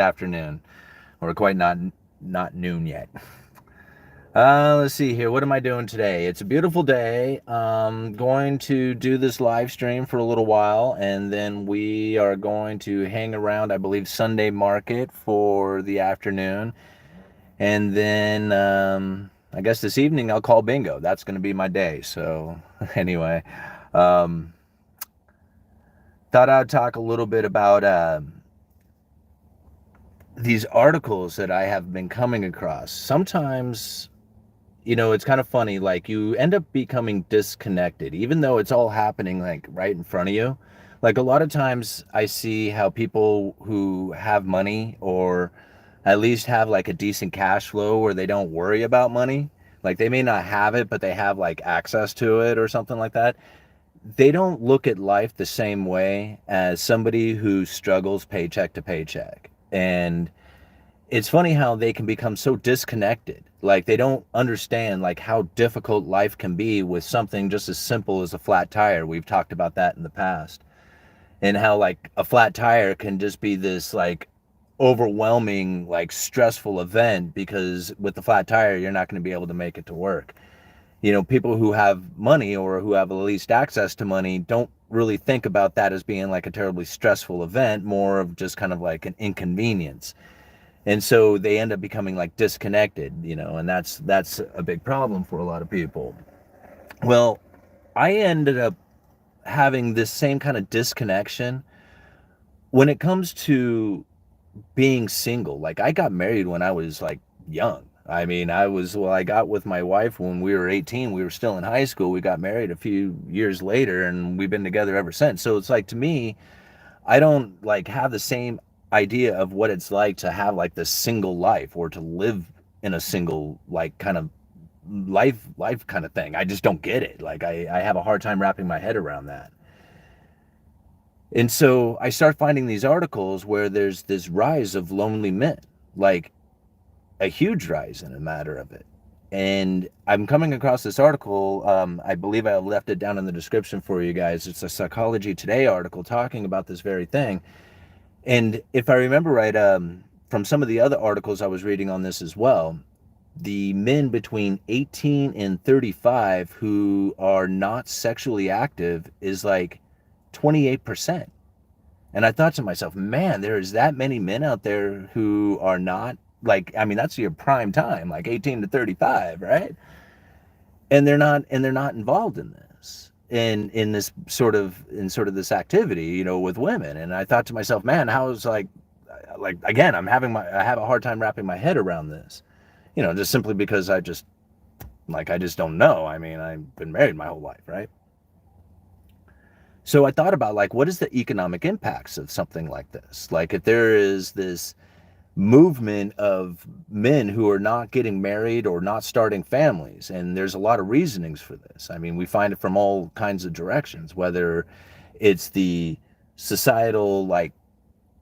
afternoon, or quite not noon yet. Let's see here. What am I doing today? It's a beautiful day. Going to do this live stream for a little while, and then we are going to hang around, I believe, Sunday Market for the afternoon. And then I guess this evening I'll call bingo. That's going to be my day. So, anyway, um, thought I'd talk a little bit about these articles that I have been coming across. Sometimes, it's kind of funny. Like, you end up becoming disconnected, even though it's all happening like right in front of you. Like, a lot of times I see how people who have money, or at least have like a decent cash flow where they don't worry about money, like they may not have it, but they have like access to it or something like that. They don't look at life the same way as somebody who struggles paycheck to paycheck. And it's funny how they can become so disconnected. Like, they don't understand like how difficult life can be with something just as simple as a flat tire. We've talked about that in the past. And how like a flat tire can just be this like overwhelming, like stressful event, because with the flat tire you're not going to be able to make it to work. People who have money, or who have at least access to money, don't really think about that as being like a terribly stressful event, more of just kind of like an inconvenience. And so they end up becoming like disconnected, and that's a big problem for a lot of people. Well, I ended up having this same kind of disconnection when it comes to being single. Like, I got married when I was like young. I mean, I got with my wife when we were 18. We were still in high school. We got married a few years later, and we've been together ever since. So it's like, to me, I don't like have the same idea of what it's like to have like this single life, or to live in a single like kind of life kind of thing. I just don't get it. Like, I have a hard time wrapping my head around that. And so I start finding these articles where there's this rise of lonely men, like a huge rise in a matter of it. And I'm coming across this article. I believe I left it down in the description for you guys. It's a Psychology Today article talking about this very thing. And if I remember right, from some of the other articles I was reading on this as well, the men between 18 and 35 who are not sexually active is like 28%. And I thought to myself, man, there's that many men out there who are not, like, I mean, that's your prime time, like 18 to 35, right? And they're not involved in this, in this sort of this activity, with women. And I thought to myself, man, how is like again, I have a hard time wrapping my head around this, just simply because I just don't know. I mean, I've been married my whole life, right? So I thought about, like, what is the economic impacts of something like this? Like, if there is this movement of men who are not getting married or not starting families, and there's a lot of reasonings for this. I mean, we find it from all kinds of directions, whether it's the societal, like,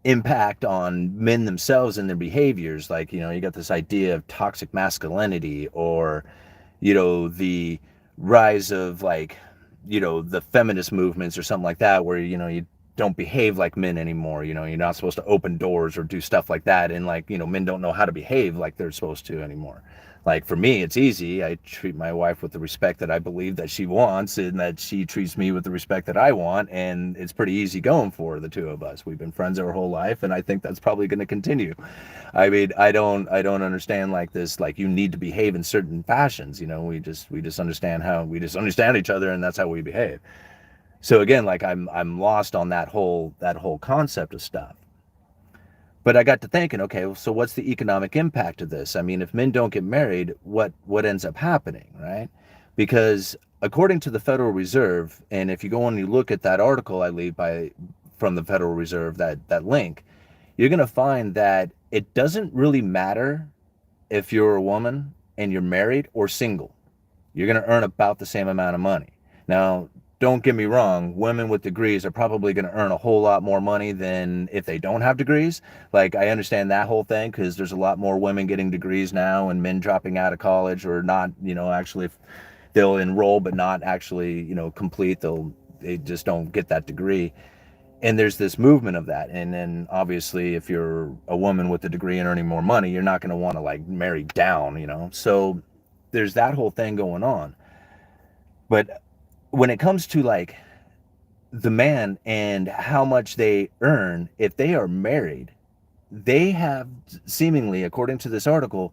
impact on men themselves and their behaviors. Like, you got this idea of toxic masculinity, or, the rise of, like, the feminist movements or something like that, where, you don't behave like men anymore. You're not supposed to open doors or do stuff like that. And, like, men don't know how to behave like they're supposed to anymore. Like, for me, it's easy. I treat my wife with the respect that I believe that she wants, and that she treats me with the respect that I want. And it's pretty easy going for the two of us. We've been friends our whole life, and I think that's probably going to continue. I mean, I don't understand like this, like, you need to behave in certain fashions. We just understand each other, and that's how we behave. So again, like, I'm lost on that whole concept of stuff. But I got to thinking, okay, so what's the economic impact of this? I mean, if men don't get married, what ends up happening, right? Because according to the Federal Reserve, and if you go and you look at that article I leave by from the Federal Reserve, that link, you're going to find that it doesn't really matter if you're a woman and you're married or single. You're going to earn about the same amount of money. Now, don't get me wrong, women with degrees are probably going to earn a whole lot more money than if they don't have degrees. Like, I understand that whole thing, because there's a lot more women getting degrees now, and men dropping out of college, or not, actually, they'll enroll but not actually, complete. They just don't get that degree. And there's this movement of that. And then obviously if you're a woman with a degree and earning more money, you're not going to want to like marry down, you know. So there's that whole thing going on. But when it comes to like the man and how much they earn, if they are married, they have seemingly, according to this article,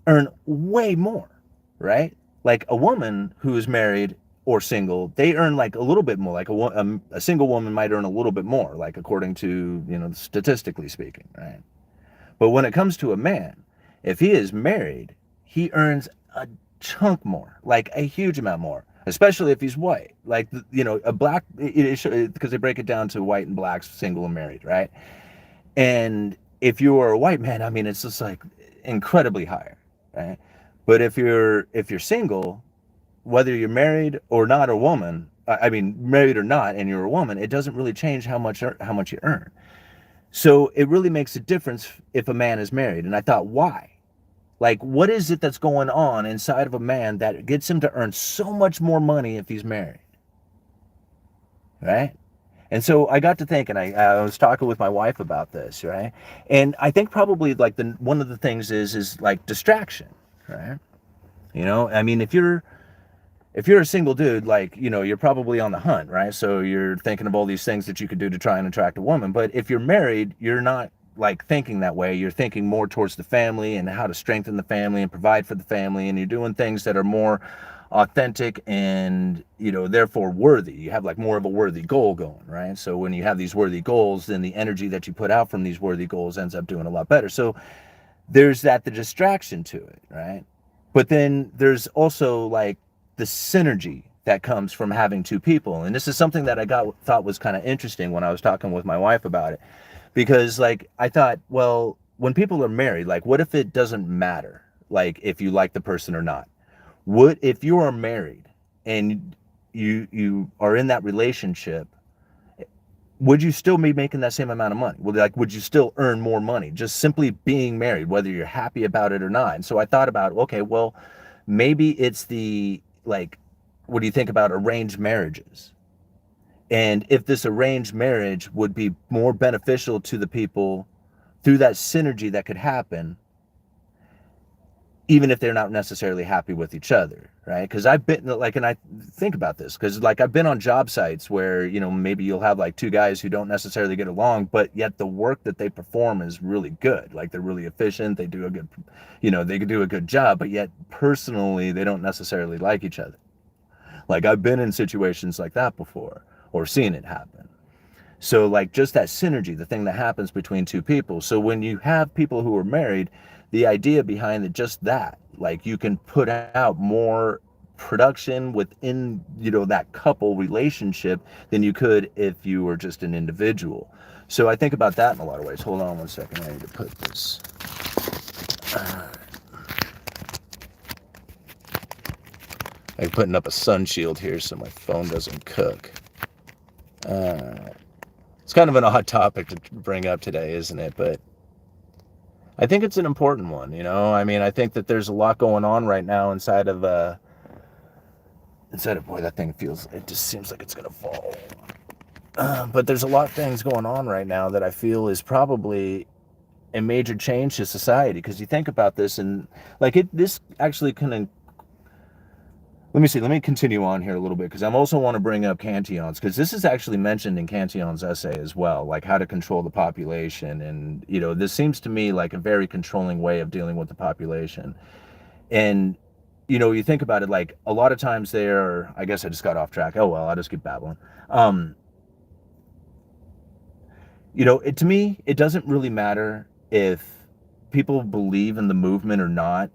earn way more, right? Like a woman who is married or single, they earn like a little bit more. Like a single woman might earn a little bit more, like according to, you know, statistically speaking, right? But when it comes to a man, if he is married, he earns a chunk more, like a huge amount more, especially if he's white. Like, you know, a black, because they break it down to white and blacks, single and married, right? And if you are a white man, I mean, it's just like incredibly higher, right? But if you're single, whether you're married or not a woman, I mean, married or not, and you're a woman, it doesn't really change how much you earn. So it really makes a difference if a man is married. And I thought, why? Like, what is it that's going on inside of a man that gets him to earn so much more money if he's married, right? And so I got to thinking, I was talking with my wife about this, right? And I think probably like one of the things is like distraction, right? You know, I mean, if you're a single dude, like, you know, you're probably on the hunt, right? So you're thinking of all these things that you could do to try and attract a woman. But if you're married, you're not like thinking that way. You're thinking more towards the family and how to strengthen the family and provide for the family. And you're doing things that are more authentic and, you know, therefore worthy. You have like more of a worthy goal going, right? So when you have these worthy goals, then the energy that you put out from these worthy goals ends up doing a lot better. So there's the distraction to it, right? But then there's also like the synergy that comes from having two people. And this is something that thought was kind of interesting when I was talking with my wife about it. Because like I thought, well, when people are married, like what if it doesn't matter? Like if you like the person or not? What if you are married and you are in that relationship, would you still be making that same amount of money? Would you still earn more money just simply being married, whether you're happy about it or not? And so I thought about, okay, well, maybe it's the, like, what do you think about arranged marriages? And if this arranged marriage would be more beneficial to the people through that synergy that could happen, even if they're not necessarily happy with each other, right? Because I've been like, and I think about this because like I've been on job sites where, you know, maybe you'll have like two guys who don't necessarily get along, but yet the work that they perform is really good. Like they're really efficient. They do a good, you know, they can do a good job, but yet personally they don't necessarily like each other. Like I've been in situations like that before or seen it happen. So like just that synergy, the thing that happens between two people. So when you have people who are married, the idea behind it, just that, like you can put out more production within, you know, that couple relationship than you could if you were just an individual. So I think about that in a lot of ways. Hold on one second. I need to put this. I'm putting up a sun shield here so my phone doesn't cook. It's kind of an odd topic to bring up today, isn't it? But I think it's an important one, you know? I mean, I think that there's a lot going on right now inside of, boy, that thing it just seems like it's going to fall. But there's a lot of things going on right now that I feel is probably a major change to society. Because you think about this and, like, this actually can let me continue on here a little bit because I also want to bring up Cantillon's because this is actually mentioned in Cantillon's essay as well, like how to control the population. And, you know, this seems to me like a very controlling way of dealing with the population. And, you know, you think about it, like a lot of times I guess I just got off track. Oh, well, I'll just keep babbling. You know, to me, it doesn't really matter if people believe in the movement or not.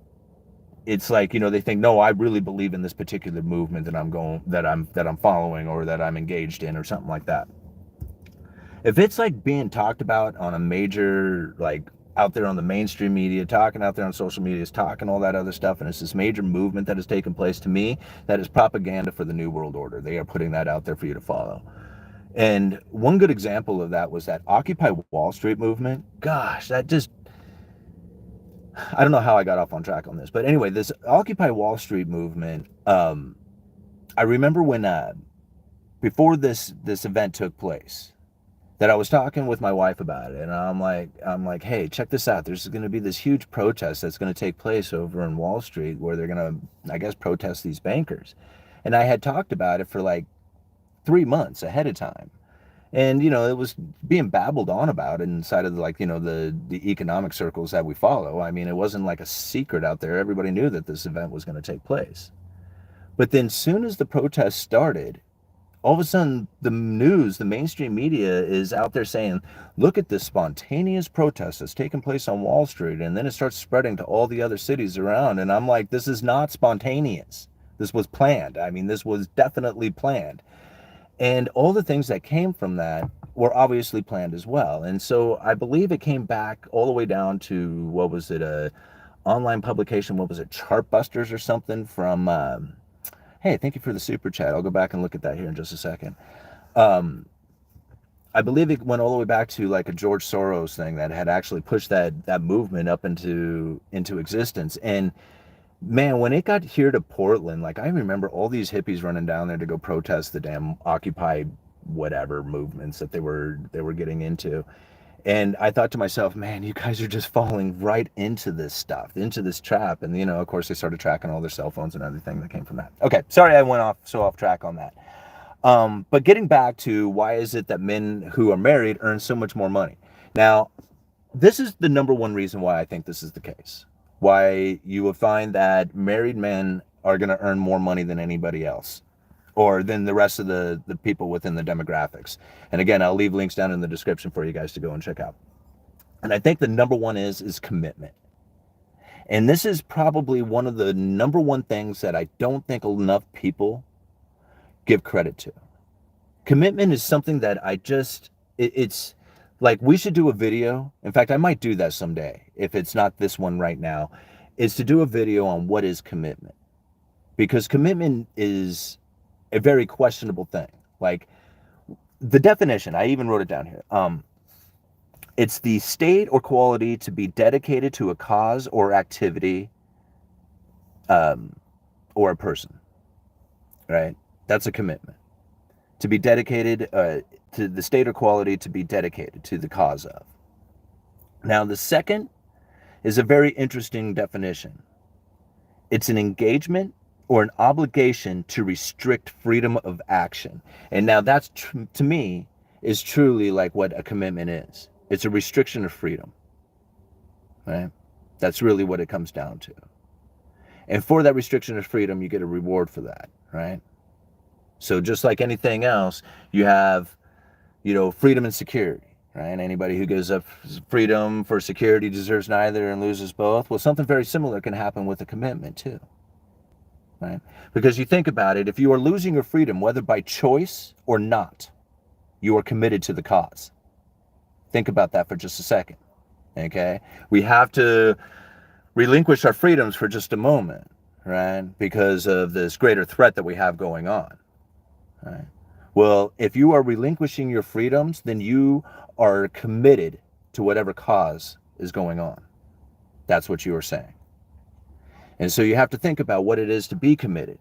It's like, you know, they think, no, I really believe in this particular movement that I'm following or that I'm engaged in or something like that. If it's like being talked about on a major, like out there on the mainstream media, talking out there on social media, talking all that other stuff, and it's this major movement that has taken place, to me, that is propaganda for the New World Order. They are putting that out there for you to follow. And one good example of that was that Occupy Wall Street movement. Gosh, that just, I don't know how I got off on track on this, but anyway, this Occupy Wall Street movement, I remember when, before this event took place, that I was talking with my wife about it, and I'm like, hey, check this out. There's going to be this huge protest that's going to take place over in Wall Street where they're going to, I guess, protest these bankers. And I had talked about it for like 3 months ahead of time. And, it was being babbled on about inside of like, the economic circles that we follow. I mean, it wasn't like a secret out there. Everybody knew that this event was going to take place. But then soon as the protest started, all of a sudden the news, the mainstream media is out there saying, look at this spontaneous protest that's taking place on Wall Street. And then it starts spreading to all the other cities around. And I'm like, this is not spontaneous. This was planned. I mean, this was definitely planned. And all the things that came from that were obviously planned as well. And so I believe it came back all the way down to, what was it, a online publication, what was it, Chartbusters or something from, hey, thank you for the super chat. I'll go back and look at that here in just a second. I believe it went all the way back to like a George Soros thing that had actually pushed that movement up into existence. And man, when it got here to Portland, like I remember all these hippies running down there to go protest the damn Occupy whatever movements that they were getting into. And I thought to myself, man, you guys are just falling right into this stuff, into this trap. And, of course, they started tracking all their cell phones and everything that came from that. Okay, sorry I went off track on that. But getting back to why is it that men who are married earn so much more money? Now, this is the number one reason why I think this is the case. Why you will find that married men are going to earn more money than anybody else, or than the rest of the people within the demographics. And again, I'll leave links down in the description for you guys to go and check out. And I think the number one is commitment. And this is probably one of the number one things that I don't think enough people give credit to. Commitment is something that it's like we should do a video. In fact, I might do that someday if it's not this one right now, is to do a video on what is commitment. Because commitment is a very questionable thing. Like the definition, I even wrote it down here. It's the state or quality to be dedicated to a cause or activity, or a person, right? That's a commitment. To be dedicated to the state or quality to be dedicated to the cause of. Now, the second is a very interesting definition. It's an engagement or an obligation to restrict freedom of action. And now that's, to me, is truly like what a commitment is. It's a restriction of freedom, right? That's really what it comes down to. And for that restriction of freedom, you get a reward for that, right? So just like anything else, you have, freedom and security, right? Anybody who gives up freedom for security deserves neither and loses both. Well, something very similar can happen with a commitment too. Right? Because you think about it, if you are losing your freedom, whether by choice or not, you are committed to the cause. Think about that for just a second. Okay? We have to relinquish our freedoms for just a moment, right? Because of this greater threat that we have going on. Right? Well, if you are relinquishing your freedoms, then you are committed to whatever cause is going on. That's what you are saying. And so you have to think about what it is to be committed.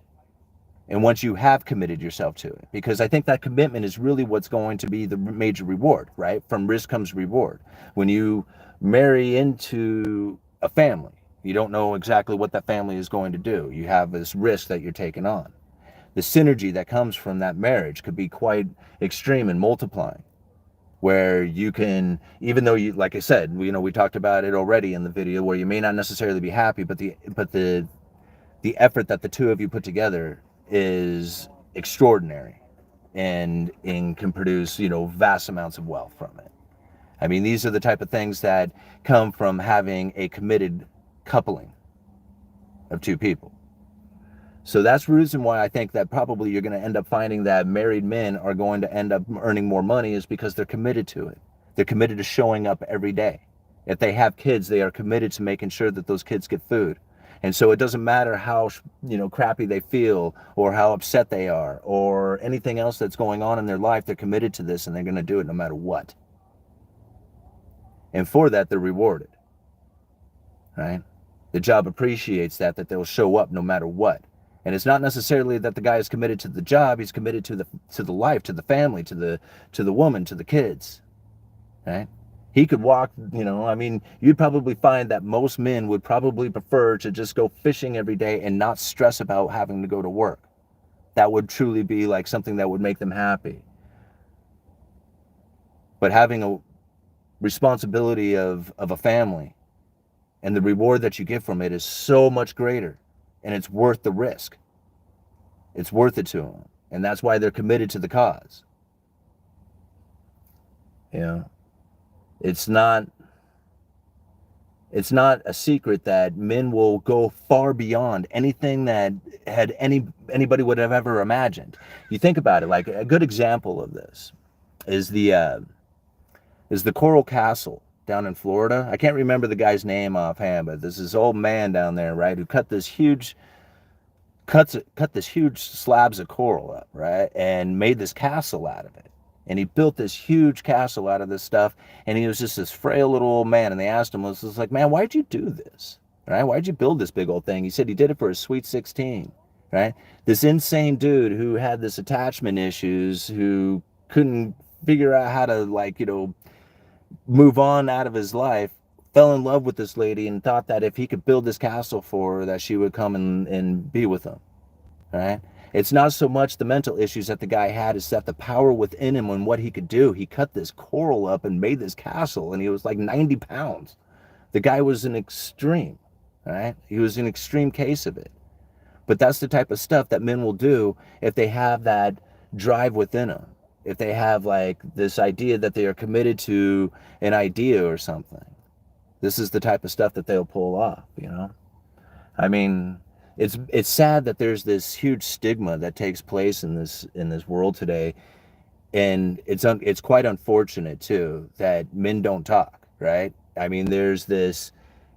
And once you have committed yourself to it, because I think that commitment is really what's going to be the major reward, right? From risk comes reward. When you marry into a family, you don't know exactly what that family is going to do. You have this risk that you're taking on. The synergy that comes from that marriage could be quite extreme and multiplying, where you can, even though you, like I said, we talked about it already in the video, where you may not necessarily be happy, but the effort that the two of you put together is extraordinary and can produce, vast amounts of wealth from it. I mean, these are the type of things that come from having a committed coupling of two people. So that's the reason why I think that probably you're going to end up finding that married men are going to end up earning more money, is because they're committed to it. They're committed to showing up every day. If they have kids, they are committed to making sure that those kids get food. And so it doesn't matter how, crappy they feel or how upset they are or anything else that's going on in their life. They're committed to this and they're going to do it no matter what. And for that, they're rewarded, right? The job appreciates that they'll show up no matter what. And it's not necessarily that the guy is committed to the job. He's committed to the life, to the family, to the woman, to the kids. right? He could walk, I mean, you'd probably find that most men would probably prefer to just go fishing every day and not stress about having to go to work. That would truly be like something that would make them happy. But having a responsibility of a family and the reward that you get from it is so much greater, and it's worth the risk. It's worth it to them, and that's why they're committed to the cause. You know, it's not it's not a secret that men will go far beyond anything that anybody would have ever imagined. You think about it, like a good example of this is the Coral Castle down in Florida. I can't remember the guy's name offhand, but there's this old man down there, right, who cut this huge slabs of coral up, right, and made this castle out of it. And he built this huge castle out of this stuff, and he was just this frail little old man. And they asked him, was like, man, why'd you do this? Right? Why'd you build this big old thing? He said he did it for his sweet 16, right? This insane dude who had this attachment issues, who couldn't figure out how to, like, move on out of his life, fell in love with this lady and thought that if he could build this castle for her, that she would come and be with him, right? It's not so much the mental issues that the guy had, it's that the power within him and what he could do. He cut this coral up and made this castle, and he was like 90 pounds. The guy was an extreme, right? He was an extreme case of it. But that's the type of stuff that men will do if they have that drive within them. If they have like this idea that they are committed to an idea or something. This is the type of stuff that they'll pull off, I mean, it's sad that there's this huge stigma that takes place in this world today, and it's quite unfortunate too that men don't talk, right? I mean, there's this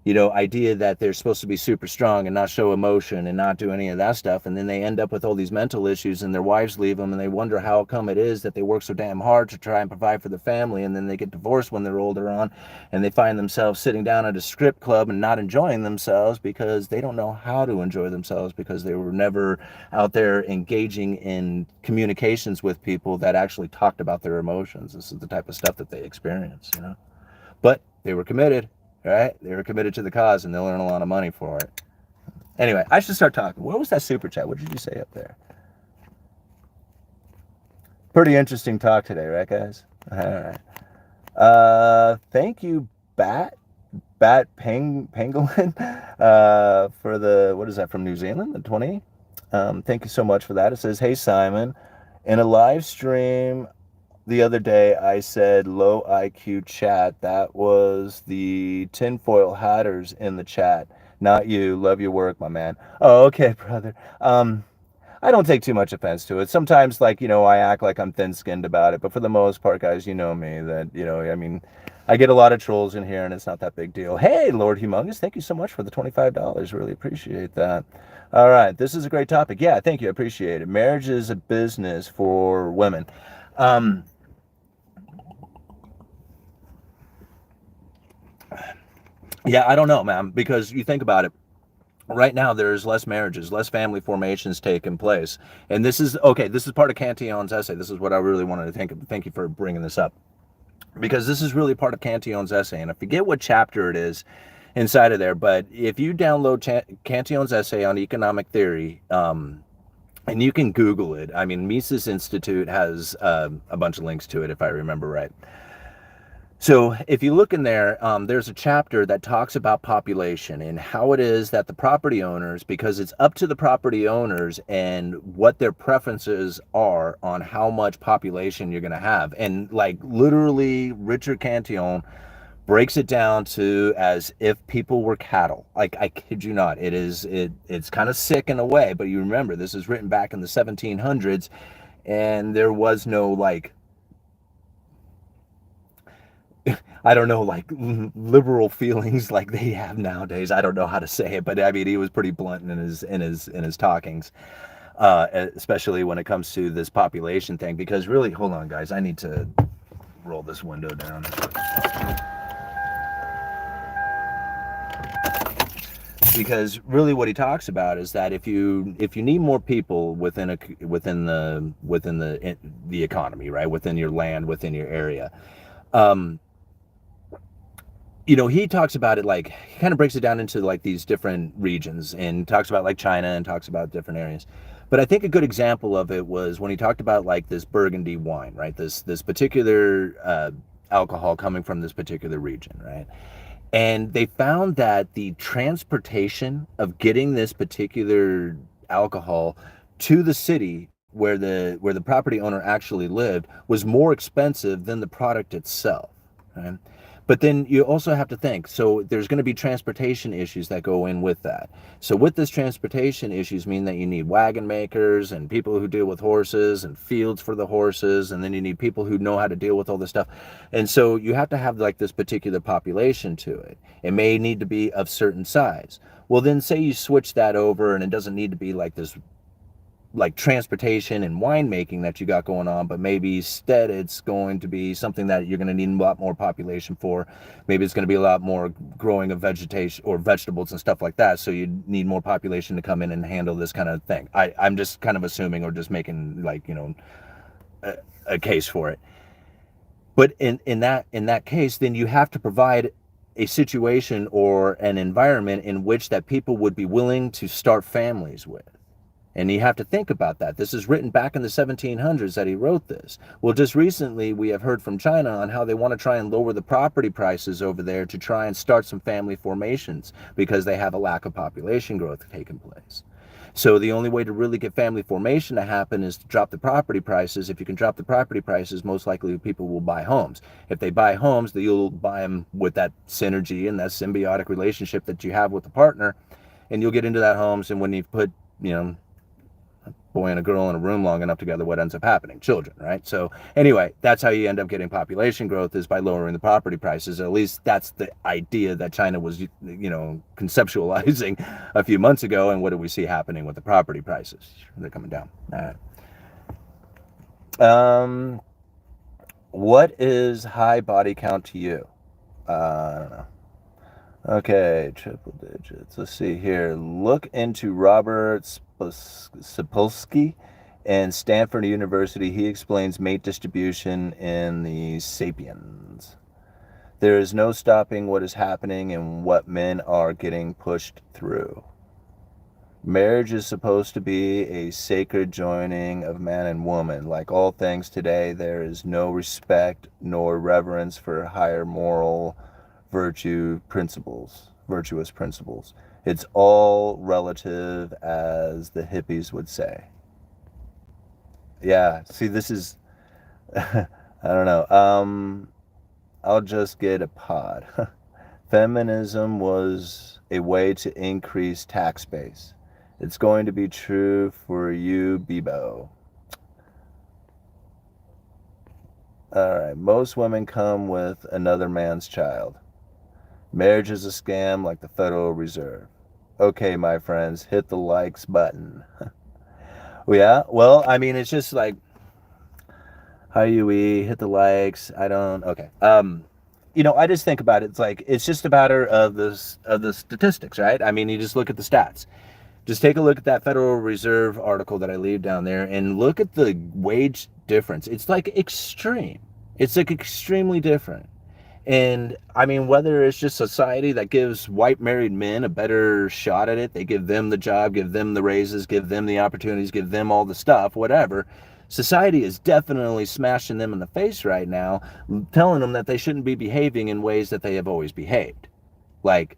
idea that they're supposed to be super strong and not show emotion and not do any of that stuff, and then they end up with all these mental issues, and their wives leave them, and they wonder how come it is that they work so damn hard to try and provide for the family, and then they get divorced when they're older on, and they find themselves sitting down at a strip club and not enjoying themselves because they don't know how to enjoy themselves, because they were never out there engaging in communications with people that actually talked about their emotions. This is the type of stuff that they experience, but they were committed. Right? They were committed to the cause, and they'll earn a lot of money for it. Anyway, I should start talking. What was that super chat? What did you say up there? Pretty interesting talk today, right, guys? All right. Thank you, Pangolin, for the, what is that, from New Zealand, the 20? Thank you so much for that. It says, hey, Simon, in a live stream the other day, I said low IQ chat. That was the tinfoil hatters in the chat, not you. Love your work, my man. Oh, okay, brother. I don't take too much offense to it. Sometimes, like, I act like I'm thin-skinned about it, but for the most part, guys, you know me, that, I mean, I get a lot of trolls in here, and it's not that big deal. Hey, Lord Humongous, thank you so much for the $25. Really appreciate that. All right, this is a great topic. Yeah, thank you. I appreciate it. Marriage is a business for women. Yeah, I don't know, man, because you think about it. Right now, there's less marriages, less family formations taking place. And this is part of Cantillon's essay. This is what I really wanted to thank you for bringing this up. Because this is really part of Cantillon's essay. And I forget what chapter it is inside of there, but if you download Cantillon's essay on economic theory, and you can Google it. I mean, Mises Institute has a bunch of links to it, if I remember right. So if you look in there, there's a chapter that talks about population and how it is that the property owners, because it's up to the property owners and what their preferences are on how much population you're going to have. And like literally Richard Cantillon breaks it down to as if people were cattle. Like, I kid you not, it's kind of sick in a way, but you remember this is written back in the 1700s, and there was no like, I don't know, like liberal feelings like they have nowadays. I don't know how to say it, but I mean, he was pretty blunt in his talkings, especially when it comes to this population thing. Because really, hold on, guys, I need to roll this window down. Because really, what he talks about is that if you need more people within the economy, right, within your land, within your area. he talks about it like he kind of breaks it down into like these different regions and talks about like China and talks about different areas. But I think a good example of it was when he talked about like this Burgundy wine, right? This particular alcohol coming from this particular region, right? And they found that the transportation of getting this particular alcohol to the city where the property owner actually lived was more expensive than the product itself. Right? But then you also have to think, so there's going to be transportation issues that go in with that. So with this transportation issues mean that you need wagon makers and people who deal with horses and fields for the horses, and then you need people who know how to deal with all this stuff. And so you have to have like this particular population to it. It may need to be of certain size. Well, then say you switch that over and it doesn't need to be like this like transportation and winemaking that you got going on, but maybe instead it's going to be something that you're going to need a lot more population for. Maybe it's going to be a lot more growing of vegetation or vegetables and stuff like that. So you need more population to come in and handle this kind of thing. I'm just kind of assuming or just making like, a case for it. But in that case, then you have to provide a situation or an environment in which that people would be willing to start families with. And you have to think about that. This is written back in the 1700s that he wrote this. Well, just recently we have heard from China on how they want to try and lower the property prices over there to try and start some family formations because they have a lack of population growth taking place. So the only way to really get family formation to happen is to drop the property prices. If you can drop the property prices, most likely people will buy homes. If they buy homes, you'll buy them with that synergy and that symbiotic relationship that you have with the partner, and you'll get into that homes. And when you put, boy and a girl in a room long enough together, what ends up happening? Children, right? So anyway, that's how you end up getting population growth, is by lowering the property prices. At least that's the idea that China was, conceptualizing a few months ago. And what do we see happening with the property prices? They're coming down. All right. What is high body count to you? I don't know. Okay, triple digits. Let's see here. Look into Robert Sapolsky and Stanford University. He explains mate distribution in the Sapiens. There is no stopping what is happening and what men are getting pushed through. Marriage is supposed to be a sacred joining of man and woman. Like all things today, there is no respect nor reverence for higher moral virtuous principles. It's all relative, as the hippies would say. Yeah, see, this is, I don't know. I'll just get a pod. Feminism was a way to increase tax base. It's going to be true for you, Bebo. All right, most women come with another man's child. Marriage is a scam like the Federal Reserve. Okay, my friends, hit the likes button. Yeah, well, I mean, it's just like, hi, UE, hit the likes. I don't, okay. I just think about it. It's like, it's just a matter of the statistics, right? I mean, you just look at the stats. Just take a look at that Federal Reserve article that I leave down there and look at the wage difference. It's like extreme. It's like extremely different. And I mean, whether it's just society that gives white married men a better shot at it, they give them the job, give them the raises, give them the opportunities, give them all the stuff, whatever. Society is definitely smashing them in the face right now, telling them that they shouldn't be behaving in ways that they have always behaved. Like,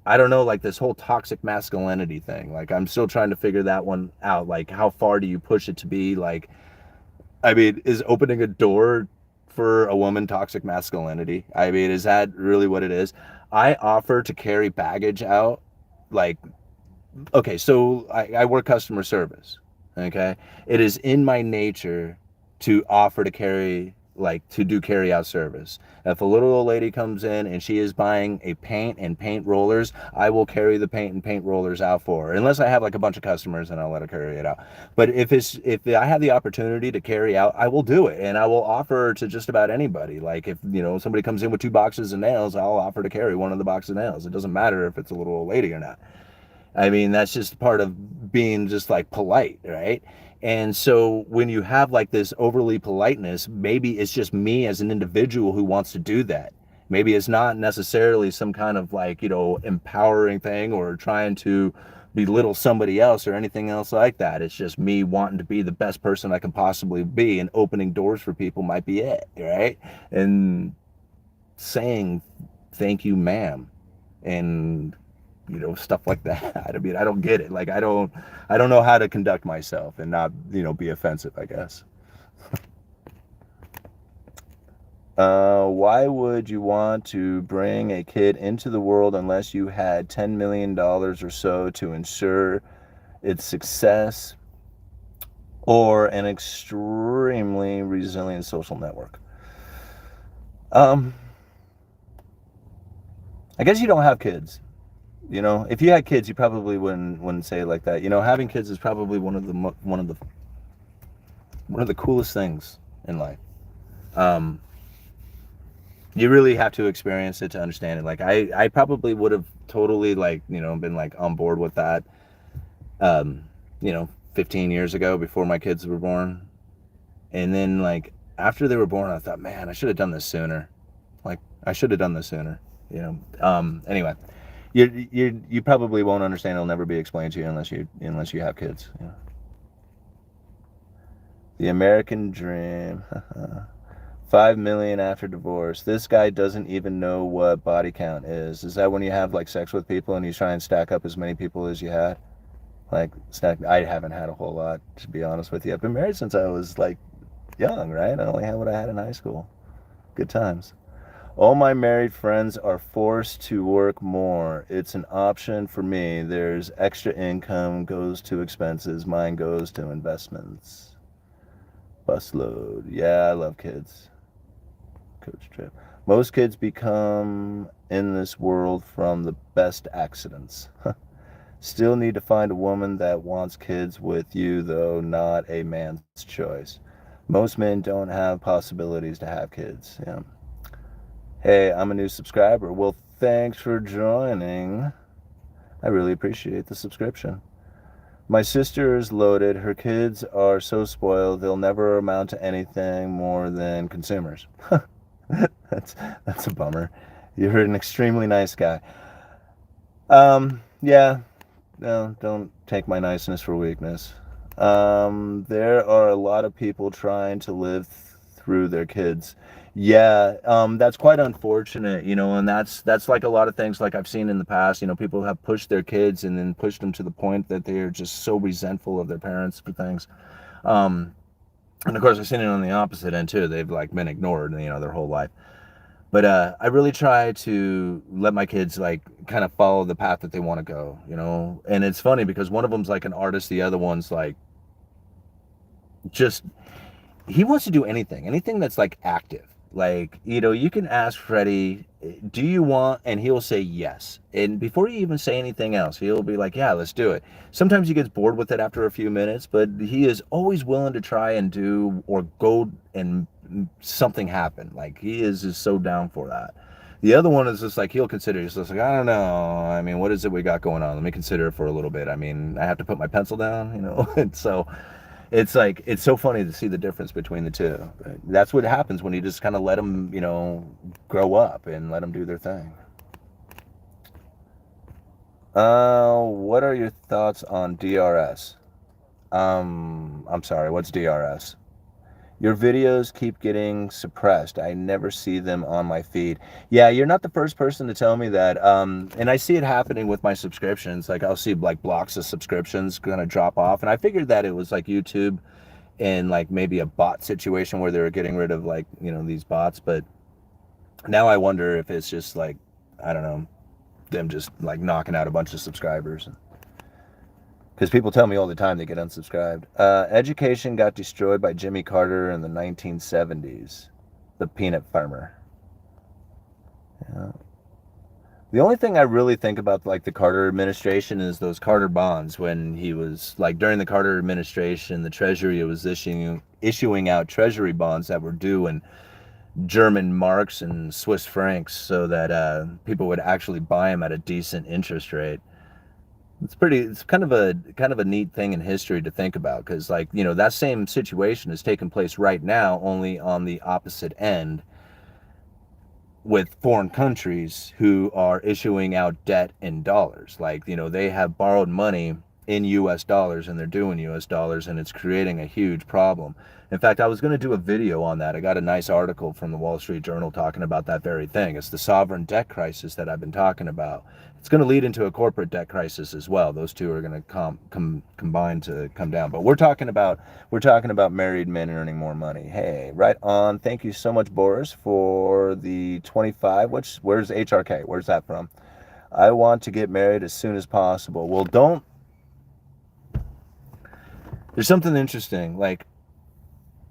I don't know, like this whole toxic masculinity thing. Like, I'm still trying to figure that one out. Like, how far do you push it to be like, I mean, is opening a door for a woman toxic masculinity? I mean, is that really what it is? I offer to carry baggage out. Like, okay, so I work customer service. Okay. It is in my nature to offer to do carry out service. If a little old lady comes in and she is buying a paint and paint rollers, I will carry the paint and paint rollers out for her. Unless I have like a bunch of customers, and I'll let her carry it out. But if I have the opportunity to carry out, I will do it. And I will offer to just about anybody. Like if, somebody comes in with 2 boxes of nails, I'll offer to carry one of the boxes of nails. It doesn't matter if it's a little old lady or not. I mean, that's just part of being just like polite, right? And so when you have like this overly politeness, maybe it's just me as an individual who wants to do that. Maybe it's not necessarily some kind of like, empowering thing or trying to belittle somebody else or anything else like that. It's just me wanting to be the best person I can possibly be, and opening doors for people might be it, right? And saying thank you, ma'am, and stuff like that. I mean, I don't get it. Like, I don't know how to conduct myself and not, be offensive, I guess. Why would you want to bring a kid into the world unless you had $10 million or so to ensure its success or an extremely resilient social network? Um, I guess you don't have kids. If you had kids, you probably wouldn't say it like that. Having kids is probably one of the coolest things in life. Um, you really have to experience it to understand it. Like, I probably would have totally, like, been like on board with that, um, 15 years ago before my kids were born. And then, like, after they were born, I thought, man, I should have done this sooner. Like, I should have done this sooner. Anyway, you probably won't understand. It'll never be explained to you unless you have kids. The American dream. 5 million after divorce. This guy doesn't even know what body count is. Is that when you have like sex with people and you try and stack up as many people as you had? Like, I haven't had a whole lot, to be honest with you. I've been married since I was like young, right? I only had what I had in high school. Good times. All my married friends are forced to work more. It's an option for me. There's extra income, goes to expenses. Mine goes to investments. Busload. Yeah, I love kids. Coach Trip. Most kids become in this world from the best accidents. Still need to find a woman that wants kids with you, though not a man's choice. Most men don't have possibilities to have kids. Yeah. Hey, I'm a new subscriber. Well, thanks for joining. I really appreciate the subscription. My sister is loaded. Her kids are so spoiled they'll never amount to anything more than consumers. That's a bummer. You're an extremely nice guy. Yeah. No, don't take my niceness for weakness. There are a lot of people trying to live through their kids. Yeah, that's quite unfortunate, and that's like a lot of things like I've seen in the past. People have pushed their kids and then pushed them to the point that they're just so resentful of their parents for things. Um, and of course, I've seen it on the opposite end too. They've like been ignored, their whole life. But I really try to let my kids like kind of follow the path that they want to go. And it's funny because one of them's like an artist, the other one's like just he wants to do anything that's like active. Like, you can ask Freddie, do you want, and he'll say yes. And before you even say anything else, he'll be like, yeah, let's do it. Sometimes he gets bored with it after a few minutes, but he is always willing to try and do or go and something happen. Like, he is just so down for that. The other one is just like, he'll consider, he's just like, I don't know. I mean, what is it we got going on? Let me consider it for a little bit. I mean, I have to put my pencil down. And so it's like, it's so funny to see the difference between the two. That's what happens when you just kind of let them, grow up and let them do their thing. What are your thoughts on DRS? I'm sorry, what's DRS? Your videos keep getting suppressed. I never see them on my feed. Yeah, you're not the first person to tell me that. And I see it happening with my subscriptions. Like, I'll see like blocks of subscriptions gonna drop off. And I figured that it was like YouTube and like maybe a bot situation where they were getting rid of like, these bots. But now I wonder if it's just like, I don't know, them just like knocking out a bunch of subscribers. Because people tell me all the time they get unsubscribed. Education got destroyed by Jimmy Carter in the 1970s. The peanut farmer. Yeah. The only thing I really think about like the Carter administration is those Carter bonds. When he was like during the Carter administration, the Treasury was issuing out Treasury bonds that were due in German marks and Swiss francs, so that people would actually buy them at a decent interest rate. It's kind of a neat thing in history to think about, because like, that same situation is taking place right now, only on the opposite end. with foreign countries who are issuing out debt in dollars. Like, they have borrowed money in US dollars and they're doing US dollars, and it's creating a huge problem. In fact, I was going to do a video on that. I got a nice article from the Wall Street Journal talking about that very thing. It's the sovereign debt crisis that I've been talking about. It's going to lead into a corporate debt crisis as well. Those two are going to combine to come down. But we're talking about married men earning more money. Hey, right on. Thank you so much, Boris, for the 25. Where's HRK? Where's that from? I want to get married as soon as possible. Well, there's something interesting. Like,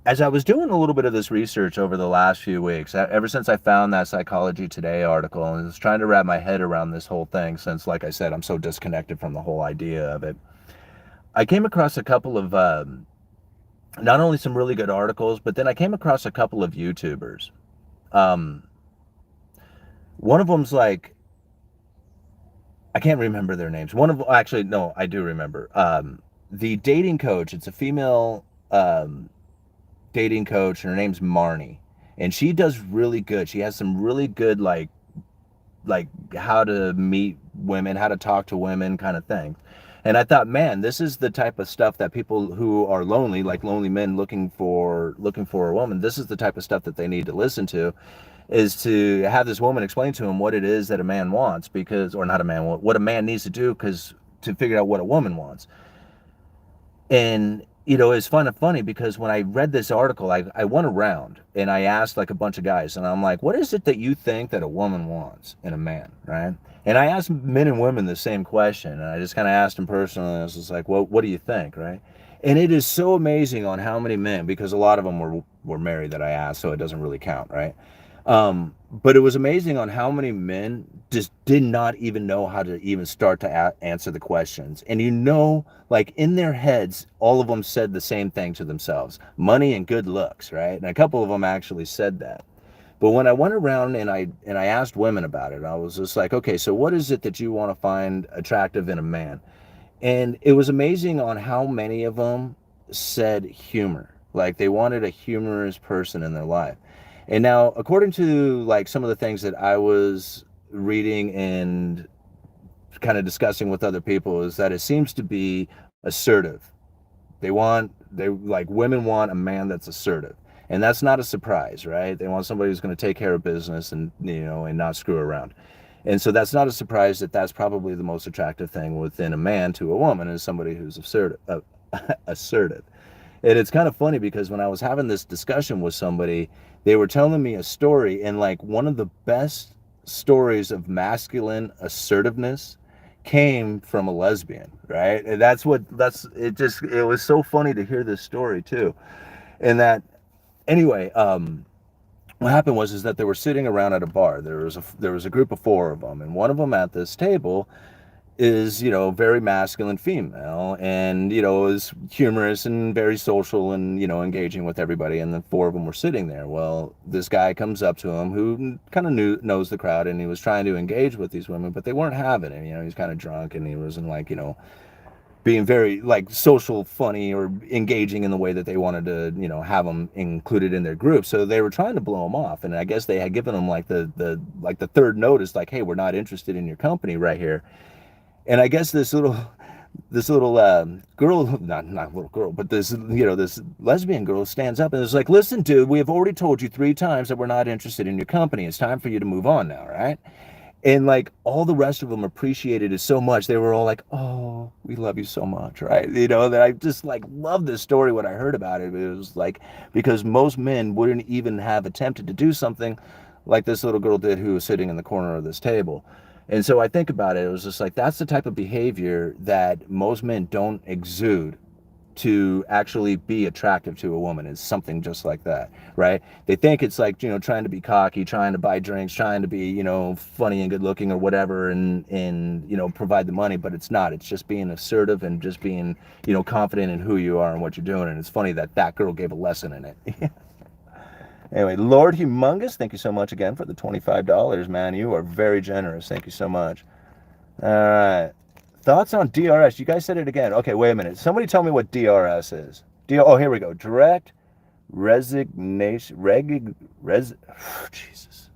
as I was doing a little bit of this research over the last few weeks, ever since I found that Psychology Today article, and I was trying to wrap my head around this whole thing, since, like I said, I'm so disconnected from the whole idea of it, I came across a couple of, not only some really good articles, but then I came across a couple of YouTubers. Um, One of them's like, I can't remember their names. Actually, no, I do remember. The dating coach, it's a female dating coach, and her name's Marnie, and she does really good. She has some really good like how to meet women, how to talk to women kind of thing. And I thought, man, this is the type of stuff that people who are lonely, like lonely men looking for a woman, this is the type of stuff that they need to listen to, is to have this woman explain to him what it is that a man wants, because, or not a man, what a man needs to do, because to figure out what a woman wants. And it's funny because when I read this article, I went around and I asked like a bunch of guys, and I'm like, what is it that you think that a woman wants in a man, right? And I asked men and women the same question, and I just kind of asked them personally. I was just like, well, what do you think, right? And it is so amazing on how many men, because a lot of them were married that I asked, so it doesn't really count, right? But it was amazing on how many men just did not even know how to even start to answer the questions. And like in their heads, all of them said the same thing to themselves: money and good looks, right? And a couple of them actually said that. But when I went around and I asked women about it, I was just like, okay, so what is it that you want to find attractive in a man? And it was amazing on how many of them said humor. Like they wanted a humorous person in their life. And now, according to like some of the things that I was reading and kind of discussing with other people, is that it seems to be assertive. Women want a man that's assertive. And that's not a surprise, right? They want somebody who's going to take care of business and, and not screw around. And so that's not a surprise that that's probably the most attractive thing within a man to a woman, is somebody who's assertive. And it's kind of funny because when I was having this discussion with somebody, they were telling me a story, and like one of the best stories of masculine assertiveness came from a lesbian, right? And it was so funny to hear this story too. And that, anyway, what happened was that they were sitting around at a bar. There was a group of four of them, and one of them at this table is, very masculine female, and, is humorous and very social and, engaging with everybody. And the four of them were sitting there. Well, this guy comes up to him who kind of knows the crowd, and he was trying to engage with these women, but they weren't having it. He's kind of drunk, and he wasn't like, being very like social, funny, or engaging in the way that they wanted to, have him included in their group. So they were trying to blow him off. And I guess they had given him like the third notice, like, hey, we're not interested in your company right here. And I guess this little girl, not little girl, but this lesbian girl stands up and is like, listen, dude, we have already told you 3 times that we're not interested in your company. It's time for you to move on now, right? And like all the rest of them appreciated it so much. They were all like, oh, we love you so much, right? That I just like love this story when I heard about it. It was like, because most men wouldn't even have attempted to do something like this little girl did, who was sitting in the corner of this table. And so I think about it, it was just like, that's the type of behavior that most men don't exude to actually be attractive to a woman, is something just like that, right? They think it's like, trying to be cocky, trying to buy drinks, trying to be, funny and good looking or whatever, and provide the money, but it's not. It's just being assertive and just being, confident in who you are and what you're doing. And it's funny that girl gave a lesson in it. Anyway, Lord Humongous, thank you so much again for the $25, man. You are very generous. Thank you so much. All right. Thoughts on DRS? You guys said it again. Okay, wait a minute. Somebody tell me what DRS is. Oh, here we go. Direct resignation. Jesus.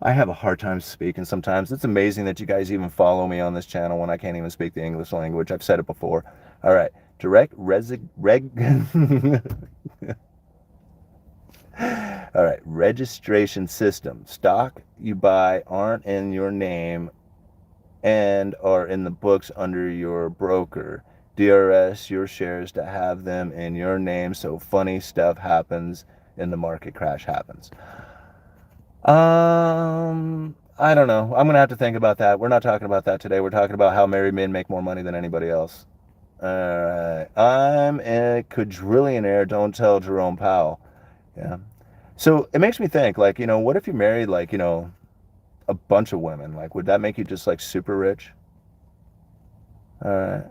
I have a hard time speaking sometimes. It's amazing that you guys even follow me on this channel when I can't even speak the English language. I've said it before. All right. Direct All right. Registration system. Stock you buy aren't in your name and are in the books under your broker. DRS your shares to have them in your name so funny stuff happens and the market crash happens. I don't know. I'm gonna have to think about that. We're not talking about that today. We're talking about how married men make more money than anybody else. Alright. I'm a quadrillionaire, don't tell Jerome Powell. Yeah. So it makes me think, like, what if you married, like, a bunch of women? Like, would that make you just like super rich? Alright.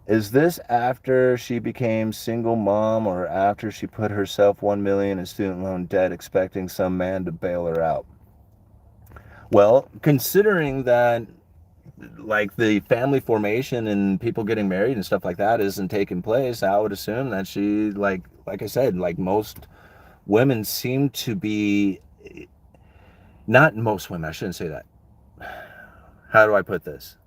Is this after she became single mom or after she put herself 1 million in student loan debt expecting some man to bail her out? Well, considering that like the family formation and people getting married and stuff like that isn't taking place, I would assume that she like I said, like most women seem to be, not most women, I shouldn't say that. How do I put this?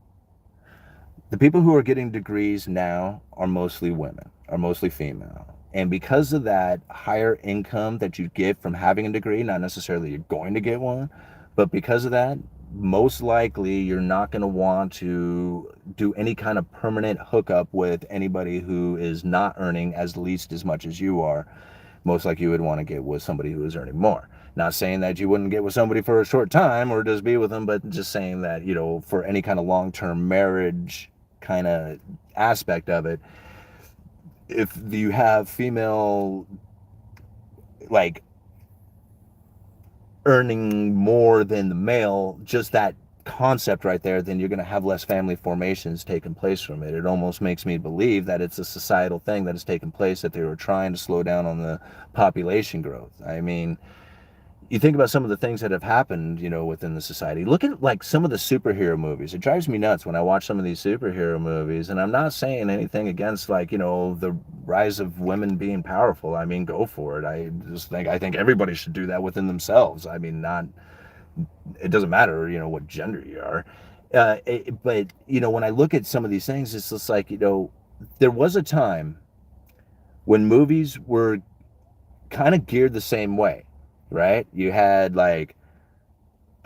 The people who are getting degrees now are mostly women, are mostly female. And because of that higher income that you get from having a degree, not necessarily you're going to get one, but because of that, most likely you're not going to want to do any kind of permanent hookup with anybody who is not earning as least as much as you are. Most likely you would want to get with somebody who is earning more. Not saying that you wouldn't get with somebody for a short time or just be with them, but just saying that, for any kind of long-term marriage kind of aspect of it, if you have female like earning more than the male, just that concept right there, then you're going to have less family formations taking place from it. It almost makes me believe that it's a societal thing that has taken place, that they were trying to slow down on the population growth. I mean, you think about some of the things that have happened, within the society. Look at like some of the superhero movies. It drives me nuts when I watch some of these superhero movies, and I'm not saying anything against like, the rise of women being powerful. I mean, go for it. I think everybody should do that within themselves. I mean, not, it doesn't matter, what gender you are. But, when I look at some of these things, it's just like, there was a time when movies were kind of geared the same way, right? You had like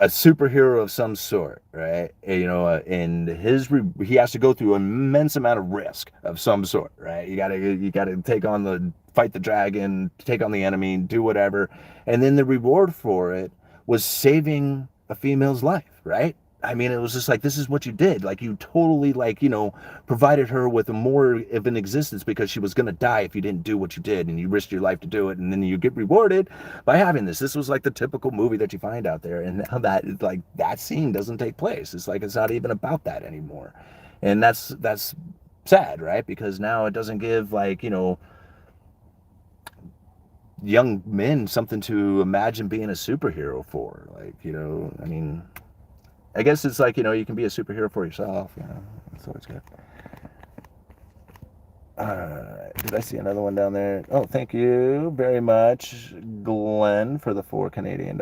a superhero of some sort, right? And he has to go through an immense amount of risk of some sort, right? You gotta fight the dragon, take on the enemy, do whatever, and then the reward for it was saving a female's life, right? I mean, it was just like, this is what you did. Like, you totally, like, provided her with a more of an existence because she was going to die if you didn't do what you did, and you risked your life to do it, and then you get rewarded by having this. This was like the typical movie that you find out there, and now that scene doesn't take place. It's like, it's not even about that anymore. And that's sad, right? Because now it doesn't give, like, young men something to imagine being a superhero for. Like, I mean, I guess it's like, you can be a superhero for yourself, That's always good. Did I see another one down there? Oh, thank you very much, Glenn, for the $4 Canadian.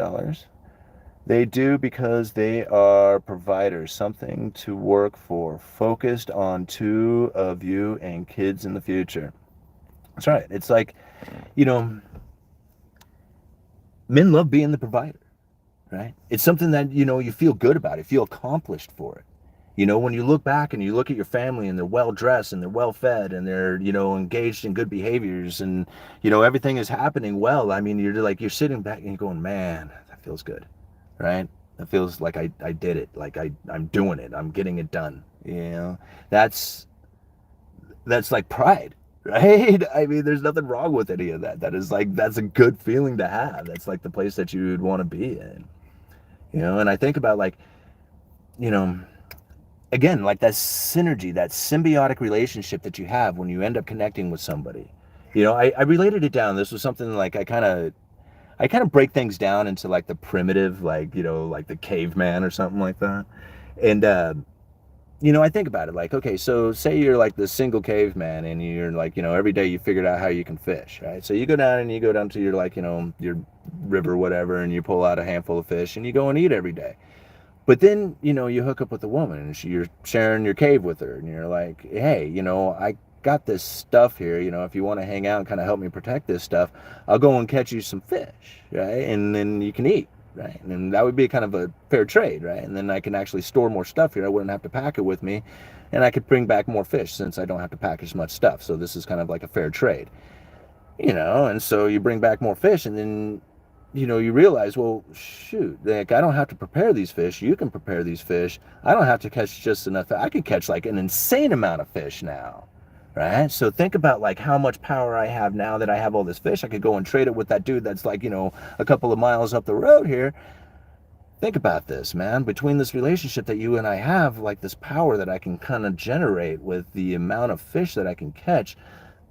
They do because they are providers, something to work for, focused on two of you and kids in the future. That's right. It's like, men love being the provider, right? It's something that, you feel good about it, feel accomplished for it. When you look back and you look at your family and they're well dressed and they're well fed and they're, engaged in good behaviors and, everything is happening well. I mean, you're sitting back and you're going, man, that feels good, right? That feels like I did it. Like I'm doing it. I'm getting it done. That's like pride, right? I mean, there's nothing wrong with any of that. That's a good feeling to have. That's like the place that you'd want to be in, and I think about like, again, like that synergy, that symbiotic relationship that you have when you end up connecting with somebody. I related it down. This was something like I kind of break things down into like the primitive, like, like the caveman or something like that. And, I think about it like, okay, so say you're like the single caveman and you're like, every day you figured out how you can fish, right? So you go down to your like, your river, whatever, and you pull out a handful of fish and you go and eat every day. But then, you hook up with a woman and you're sharing your cave with her and you're like, hey, I got this stuff here. If you want to hang out and kind of help me protect this stuff, I'll go and catch you some fish, right? And then you can eat, right? And then that would be kind of a fair trade, right? And then I can actually store more stuff here. I wouldn't have to pack it with me, and I could bring back more fish since I don't have to pack as much stuff. So this is kind of like a fair trade, and so you bring back more fish, and then you realize, well, shoot, like I don't have to prepare these fish. You can prepare these fish. I don't have to catch just enough. I can catch like an insane amount of fish now, right? So think about like how much power I have now that I have all this fish. I could go and trade it with that dude that's like, a couple of miles up the road here. Think about this, man. Between this relationship that you and I have, like this power that I can kind of generate with the amount of fish that I can catch.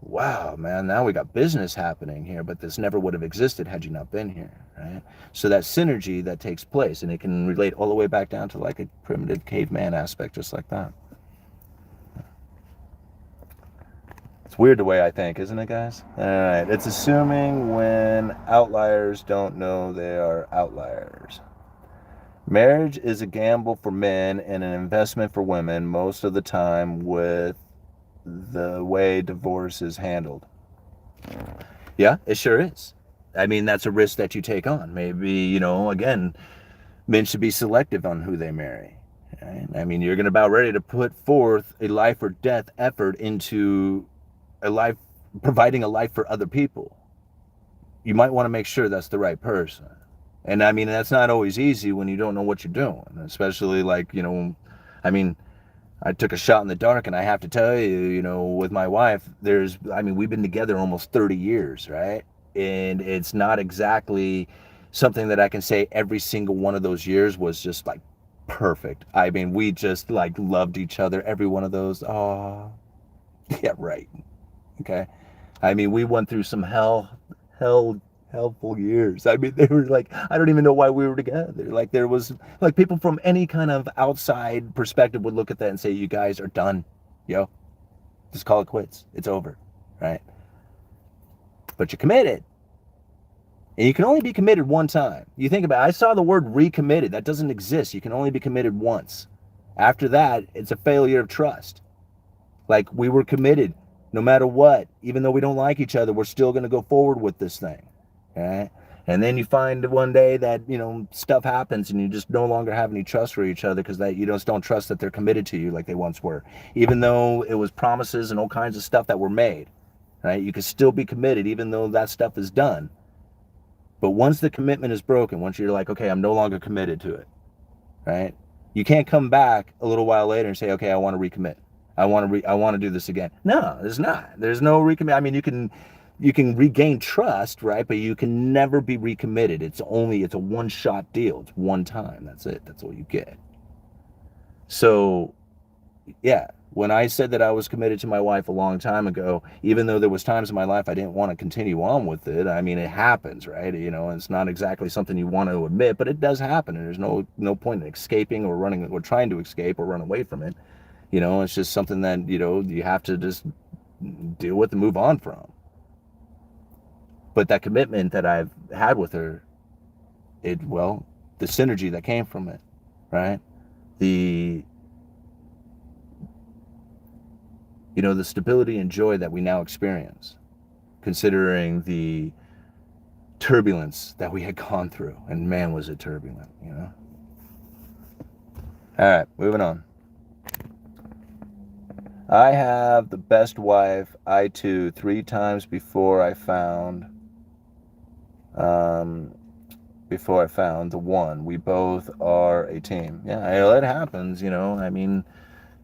Wow, man, now we got business happening here, but this never would have existed had you not been here, right? So that synergy that takes place, and it can relate all the way back down to like a primitive caveman aspect, just like that. It's weird the way I think, isn't it, guys? All right, it's assuming when outliers don't know they are outliers. Marriage is a gamble for men and an investment for women most of the time with the way divorce is handled. Yeah, it sure is. I mean, that's a risk that you take on. Maybe, again, men should be selective on who they marry. Right? I mean, you're going to about ready to put forth a life or death effort into a life, providing a life for other people. You might want to make sure that's the right person. And I mean, that's not always easy when you don't know what you're doing, especially like, I mean, I took a shot in the dark, and I have to tell you, with my wife, we've been together almost 30 years, right? And it's not exactly something that I can say every single one of those years was just like perfect. I mean, we just like loved each other, every one of those. Oh, yeah, right. Okay. I mean, we went through some hell, helpful years. I mean, they were like, I don't even know why we were together. Like, there was, like, people from any kind of outside perspective would look at that and say, you guys are done. Yo, just call it quits. It's over, right? But you're committed. And you can only be committed one time. You think about it, I saw the word recommitted. That doesn't exist. You can only be committed once. After that, it's a failure of trust. Like, we were committed no matter what. Even though we don't like each other, we're still going to go forward with this thing. Right? And then you find one day that, stuff happens and you just no longer have any trust for each other because that you just don't trust that they're committed to you like they once were. Even though it was promises and all kinds of stuff that were made, right? You can still be committed even though that stuff is done. But once the commitment is broken, once you're like, okay, I'm no longer committed to it, right? You can't come back a little while later and say, okay, I want to recommit. I want to do this again. No, there's not. There's no recommit. I mean, you can regain trust, right? But you can never be recommitted. It's a one-shot deal. It's one time. That's it. That's all you get. So, yeah, when I said that I was committed to my wife a long time ago, even though there was times in my life I didn't want to continue on with it, I mean, it happens, right? It's not exactly something you want to admit, but it does happen, and there's no point in escaping or running or trying to escape or run away from it. It's just something that, you have to just deal with and move on from. But that commitment that I've had with her, the synergy that came from it, right? The stability and joy that we now experience, considering the turbulence that we had gone through. And man, was it turbulent, All right, moving on. I have the best wife, I too, 3 times before I found the one. We both are a team. Yeah, it happens, I mean,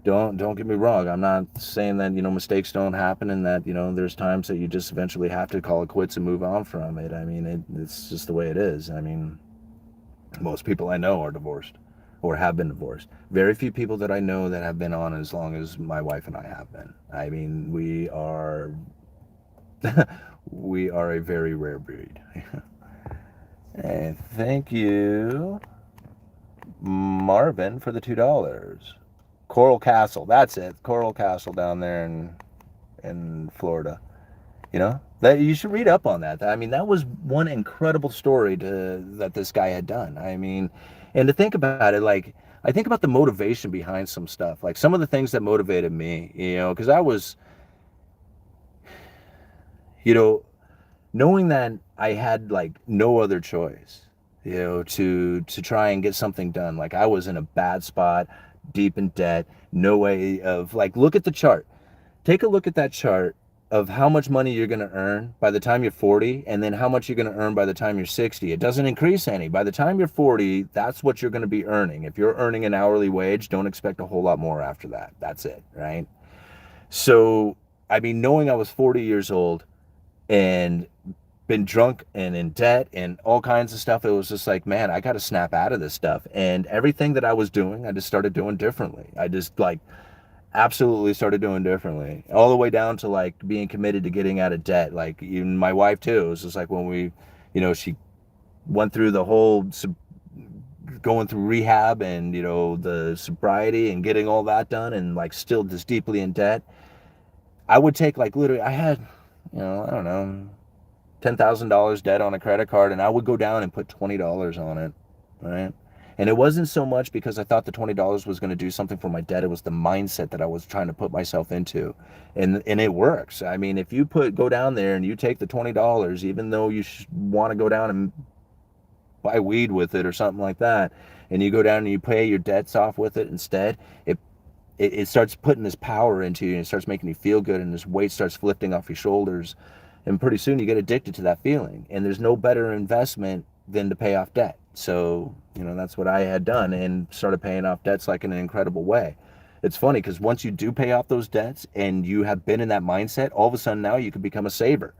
don't get me wrong. I'm not saying that, mistakes don't happen and that, there's times that you just eventually have to call it quits and move on from it. I mean, it's just the way it is. I mean, most people I know are divorced or have been divorced. Very few people that I know that have been on as long as my wife and I have been. I mean, we are a very rare breed. And thank you, Marvin, for the $2. Coral Castle. That's it. Coral Castle down there in Florida. You know, that you should read up on that. I mean, that was one incredible story that this guy had done. I mean, and to think about it, like I think about the motivation behind some stuff, like some of the things that motivated me, you know, because I was, you know, knowing that I had like no other choice, you know, to try and get something done. Like I was in a bad spot, deep in debt, no way of like, look at the chart. Take a look at that chart of how much money you're going to earn by the time you're 40 and then how much you're going to earn by the time you're 60. It doesn't increase any. By the time you're 40, that's what you're going to be earning. If you're earning an hourly wage, don't expect a whole lot more after that. That's it, right? So, I mean, knowing I was 40 years old and been drunk and in debt and all kinds of stuff, it was just like, man, I got to snap out of this stuff. And everything that I was doing, I just started doing differently. I just like absolutely started doing differently, all the way down to like being committed to getting out of debt. Like even my wife too, it was just like when we, you know, she went through the whole going through rehab and, you know, the sobriety and getting all that done and like still just deeply in debt. I would take like literally, I had, you know, I don't know, $10,000 debt on a credit card, and I would go down and put $20 on it, right? And it wasn't so much because I thought the $20 was going to do something for my debt. It was the mindset that I was trying to put myself into, and it works. I mean, if you go down there and you take the $20, even though you want to go down and buy weed with it or something like that, and you go down and you pay your debts off with it instead, it starts putting this power into you, and it starts making you feel good, and this weight starts lifting off your shoulders, and pretty soon you get addicted to that feeling. And there's no better investment than to pay off debt. So, you know, that's what I had done and started paying off debts like in an incredible way. It's funny because once you do pay off those debts and you have been in that mindset, all of a sudden now you can become a saver.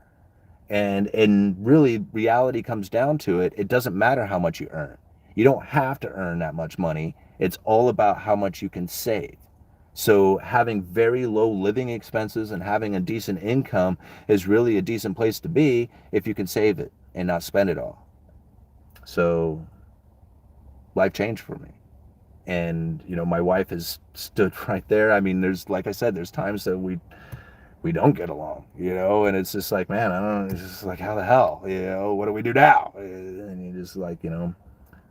And really reality comes down to it. It doesn't matter how much you earn. You don't have to earn that much money. It's all about how much you can save. So having very low living expenses and having a decent income is really a decent place to be if you can save it and not spend it all. So life changed for me. And, you know, my wife has stood right there. I mean, there's, like I said, there's times that we don't get along, you know, and it's just like, man, I don't know, it's just like, how the hell, you know, what do we do now? And you just like, you know,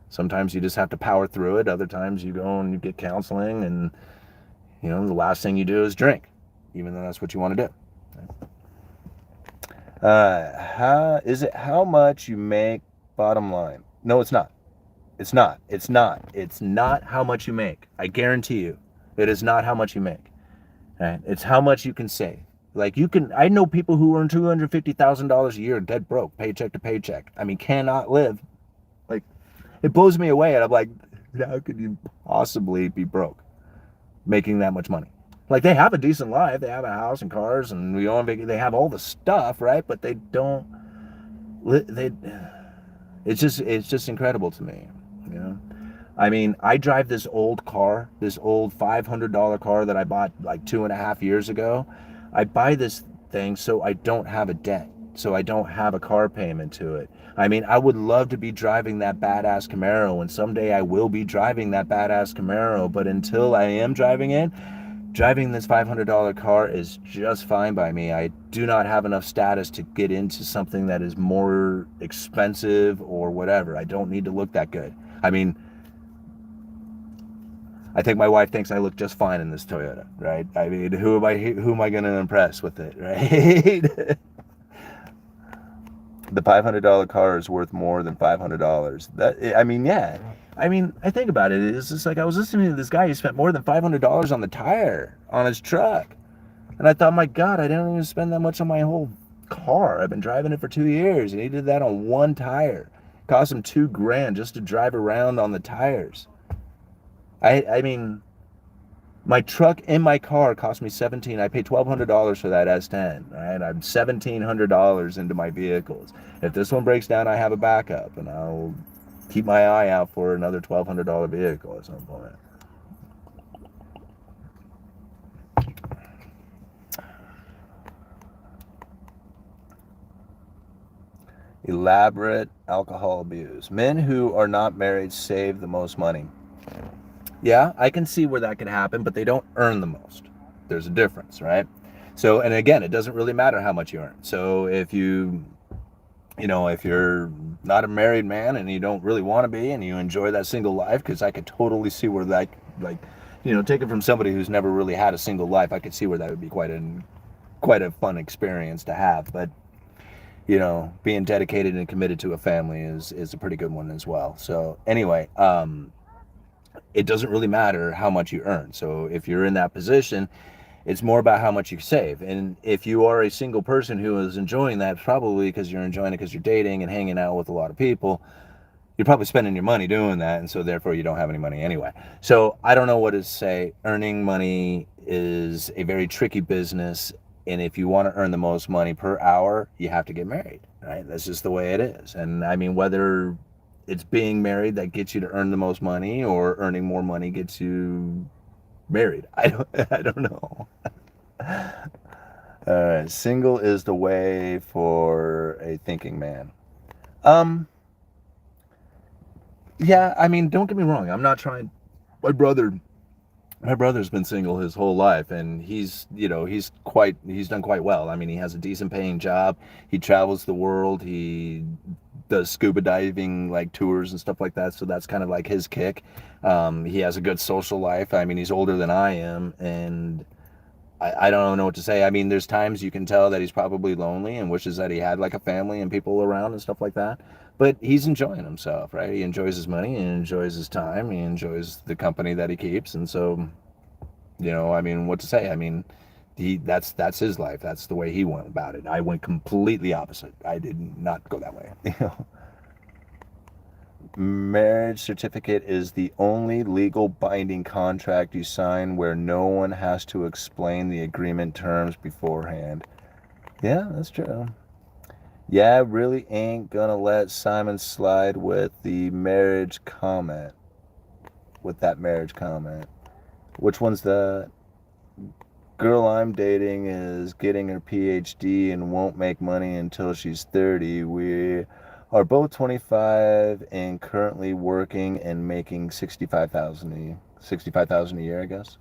sometimes you just have to power through it. Other times you go and you get counseling, and, you know, the last thing you do is drink, even though that's what you want to do. How much you make? Bottom line. No, it's not. It's not. It's not. It's not how much you make. I guarantee you, it is not how much you make. Right? It's how much you can save. Like I know people who earn $250,000 a year dead broke, paycheck to paycheck. I mean, cannot live. Like, it blows me away, and I'm like, how could you possibly be broke making that much money? Like, they have a decent life, they have a house and cars, and they have all the stuff, right? But they don't. It's just incredible to me, you know. I mean, I drive this old car, this old $500 car that I bought like 2.5 years ago. I buy this thing so I don't have a debt, so I don't have a car payment to it. I mean, I would love to be driving that badass Camaro, and someday I will be driving that badass Camaro, but until I am driving it, driving this $500 car is just fine by me. I do not have enough status to get into something that is more expensive or whatever. I don't need to look that good. I mean, I think my wife thinks I look just fine in this Toyota, right? I mean, who am I going to impress with it, right? The $500 car is worth more than $500. I mean, yeah. I mean, I think about it. It's just like I was listening to this guy who spent more than $500 on the tire on his truck. And I thought, my God, I didn't even spend that much on my whole car. I've been driving it for 2 years, and he did that on one tire. It cost him $2,000 just to drive around on the tires. I mean, my truck and my car cost me $1,700. I paid $1,200 for that S10. Right? I'm $1,700 into my vehicles. If this one breaks down, I have a backup, and I'll keep my eye out for another $1,200 vehicle at some point. Elaborate alcohol abuse. Men who are not married save the most money. Yeah, I can see where that can happen, but they don't earn the most. There's a difference, right? So, and again, it doesn't really matter how much you earn. So if you're not a married man and you don't really want to be and you enjoy that single life, because I could totally see where that, like, take it from somebody who's never really had a single life, I could see where that would be quite a fun experience to have. But, being dedicated and committed to a family is a pretty good one as well. So anyway, it doesn't really matter how much you earn. So if you're in that position, it's more about how much you save. And if you are a single person who is enjoying that, probably because you're enjoying it because you're dating and hanging out with a lot of people, you're probably spending your money doing that. And so therefore you don't have any money anyway. So I don't know what to say. Earning money is a very tricky business. And if you want to earn the most money per hour, you have to get married, right? That's just the way it is. And I mean, whether it's being married that gets you to earn the most money or earning more money gets you married. I don't know. All right, single is the way for a thinking man. Um, yeah, I mean, don't get me wrong. I'm not trying. My brother, my brother's been single his whole life, and he's done quite well. I mean, he has a decent paying job. He travels the world. He does scuba diving like tours and stuff like that. So that's kind of like his kick. He has a good social life. I mean, he's older than I am, and I don't know what to say. I mean, there's times you can tell that he's probably lonely and wishes that he had like a family and people around and stuff like that. But he's enjoying himself, right? He enjoys his money, he enjoys his time, he enjoys the company that he keeps, and so, I mean, what to say? I mean, that's his life. That's the way he went about it. I went completely opposite. I did not go that way. Marriage certificate is the only legal binding contract you sign where no one has to explain the agreement terms beforehand. Yeah, that's true. Yeah, really ain't gonna let Simon slide with the marriage comment. With that marriage comment. Which one's the girl I'm dating is getting her PhD and won't make money until she's 30. We are both 25 and currently working and making 65,000 a year, I guess.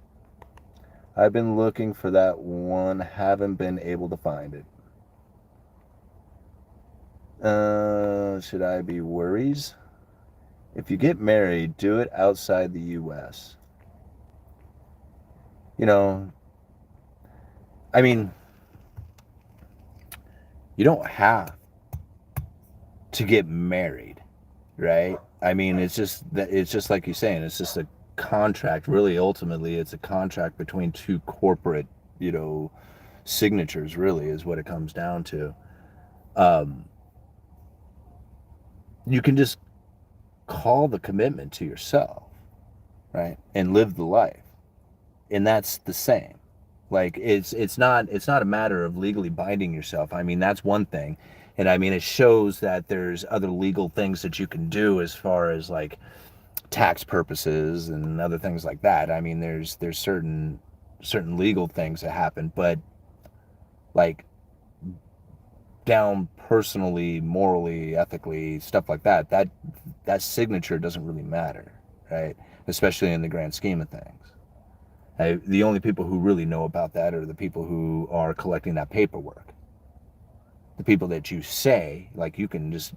I've been looking for that one, haven't been able to find it. Should I be worries? If you get married, do it outside the US. You know, I mean, you don't have to get married, right? I mean, it's just like you're saying, it's just a contract. Really, ultimately, it's a contract between two corporate, you know, signatures. Really, is what it comes down to. Um, you can just call the commitment to yourself, right, and live the life, and that's the same. Like it's not a matter of legally binding yourself. I mean, that's one thing. And I mean, it shows that there's other legal things that you can do as far as like tax purposes and other things like that. I mean, there's certain legal things that happen, but like down personally, morally, ethically, stuff like that, that signature doesn't really matter, right? Especially in the grand scheme of things. The only people who really know about that are the people who are collecting that paperwork. The people that you say, like you can just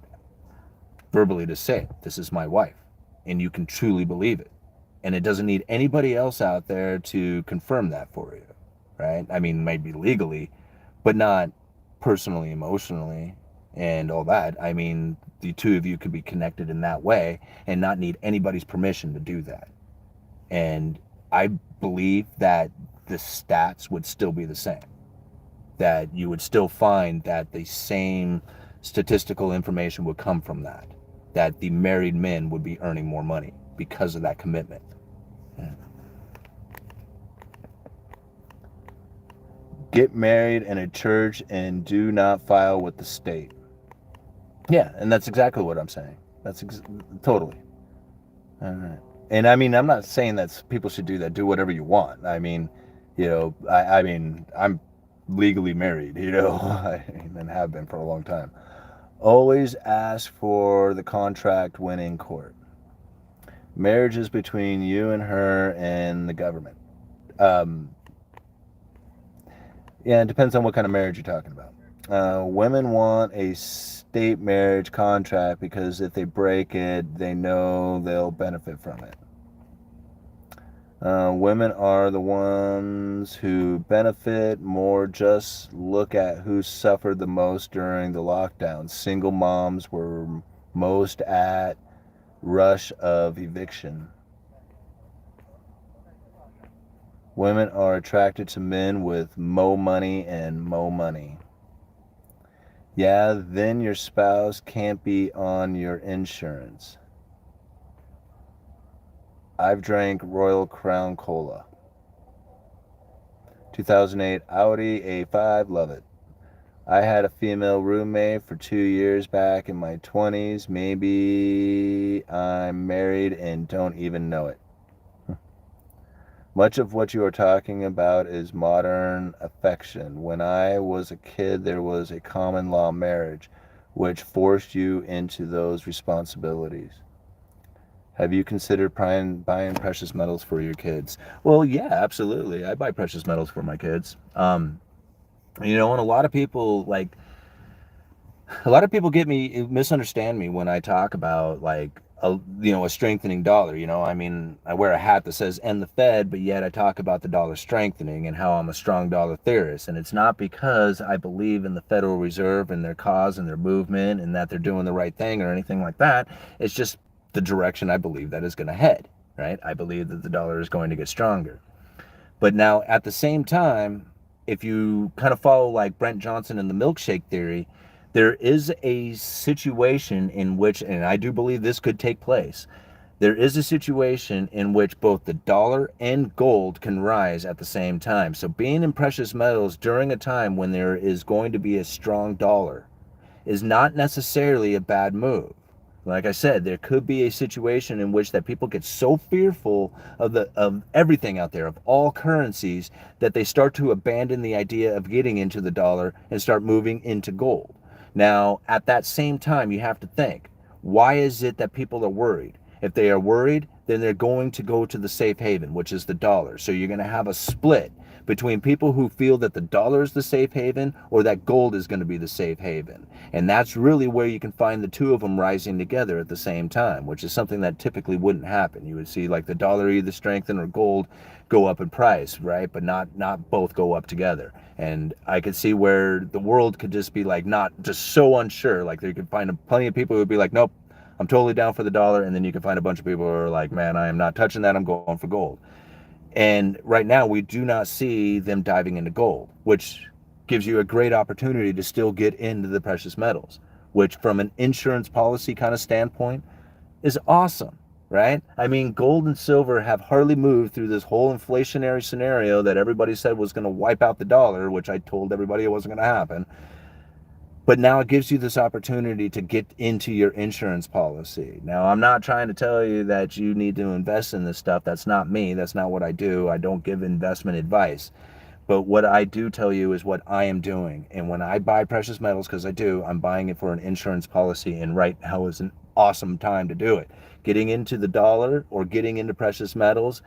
verbally just say, this is my wife, and you can truly believe it. And it doesn't need anybody else out there to confirm that for you, right? I mean, maybe legally, but not personally, emotionally, and all that. I mean, the two of you could be connected in that way and not need anybody's permission to do that. And I believe that the stats would still be the same, that you would still find that the same statistical information would come from that the married men would be earning more money because of that commitment. Get married in a church and do not file with the state. Yeah, and that's exactly what I'm saying. Totally. All right. And I mean, I'm not saying that people should do that. Do whatever you want. I mean, I mean, I'm legally married, and have been for a long time. Always ask for the contract when in court. Marriage is between you and her and the government. Um, yeah, it depends on what kind of marriage you're talking about. Women want a state marriage contract because if they break it, they know they'll benefit from it. Women are the ones who benefit more. Just look at who suffered the most during the lockdown. Single moms were most at rush of eviction. Women are attracted to men with mo money and mo money. Yeah, then your spouse can't be on your insurance. I've drank Royal Crown Cola. 2008 Audi A5, love it. I had a female roommate for 2 years back in my 20s. Maybe I'm married and don't even know it. Much of what you are talking about is modern affection. When I was a kid, there was a common law marriage, which forced you into those responsibilities. Have you considered buying precious metals for your kids? Well, yeah, absolutely. I buy precious metals for my kids. And a lot of people get me misunderstand me when I talk about like a strengthening dollar. I mean, I wear a hat that says "end the Fed," but yet I talk about the dollar strengthening and how I'm a strong dollar theorist. And it's not because I believe in the Federal Reserve and their cause and their movement and that they're doing the right thing or anything like that. It's just the direction I believe that is going to head. Right? I believe that the dollar is going to get stronger. But now at the same time, if you kind of follow like Brent Johnson and the milkshake theory, there is a situation in which, and I do believe this could take place, there is a situation in which both the dollar and gold can rise at the same time. So being in precious metals during a time when there is going to be a strong dollar is not necessarily a bad move. Like I said, there could be a situation in which that people get so fearful of everything out there, of all currencies, that they start to abandon the idea of getting into the dollar and start moving into gold. Now, at that same time, you have to think, why is it that people are worried? If they are worried, then they're going to go to the safe haven, which is the dollar. So you're going to have a split between people who feel that the dollar is the safe haven or that gold is going to be the safe haven. And that's really where you can find the two of them rising together at the same time, which is something that typically wouldn't happen. You would see like the dollar either strengthen or gold go up in price, right? But not both go up together. And I could see where the world could just be like not just so unsure. Like you could find plenty of people who would be like, nope, I'm totally down for the dollar. And then you can find a bunch of people who are like, man, I am not touching that. I'm going for gold. And right now, we do not see them diving into gold, which gives you a great opportunity to still get into the precious metals, which, from an insurance policy kind of standpoint, is awesome, right? I mean, gold and silver have hardly moved through this whole inflationary scenario that everybody said was going to wipe out the dollar, which I told everybody it wasn't going to happen. But now it gives you this opportunity to get into your insurance policy. Now, I'm not trying to tell you that you need to invest in this stuff. That's not me. That's not what I do. I don't give investment advice. But what I do tell you is what I am doing. And when I buy precious metals, because I do, I'm buying it for an insurance policy. And right now is an awesome time to do it. Getting into the dollar or getting into precious metals,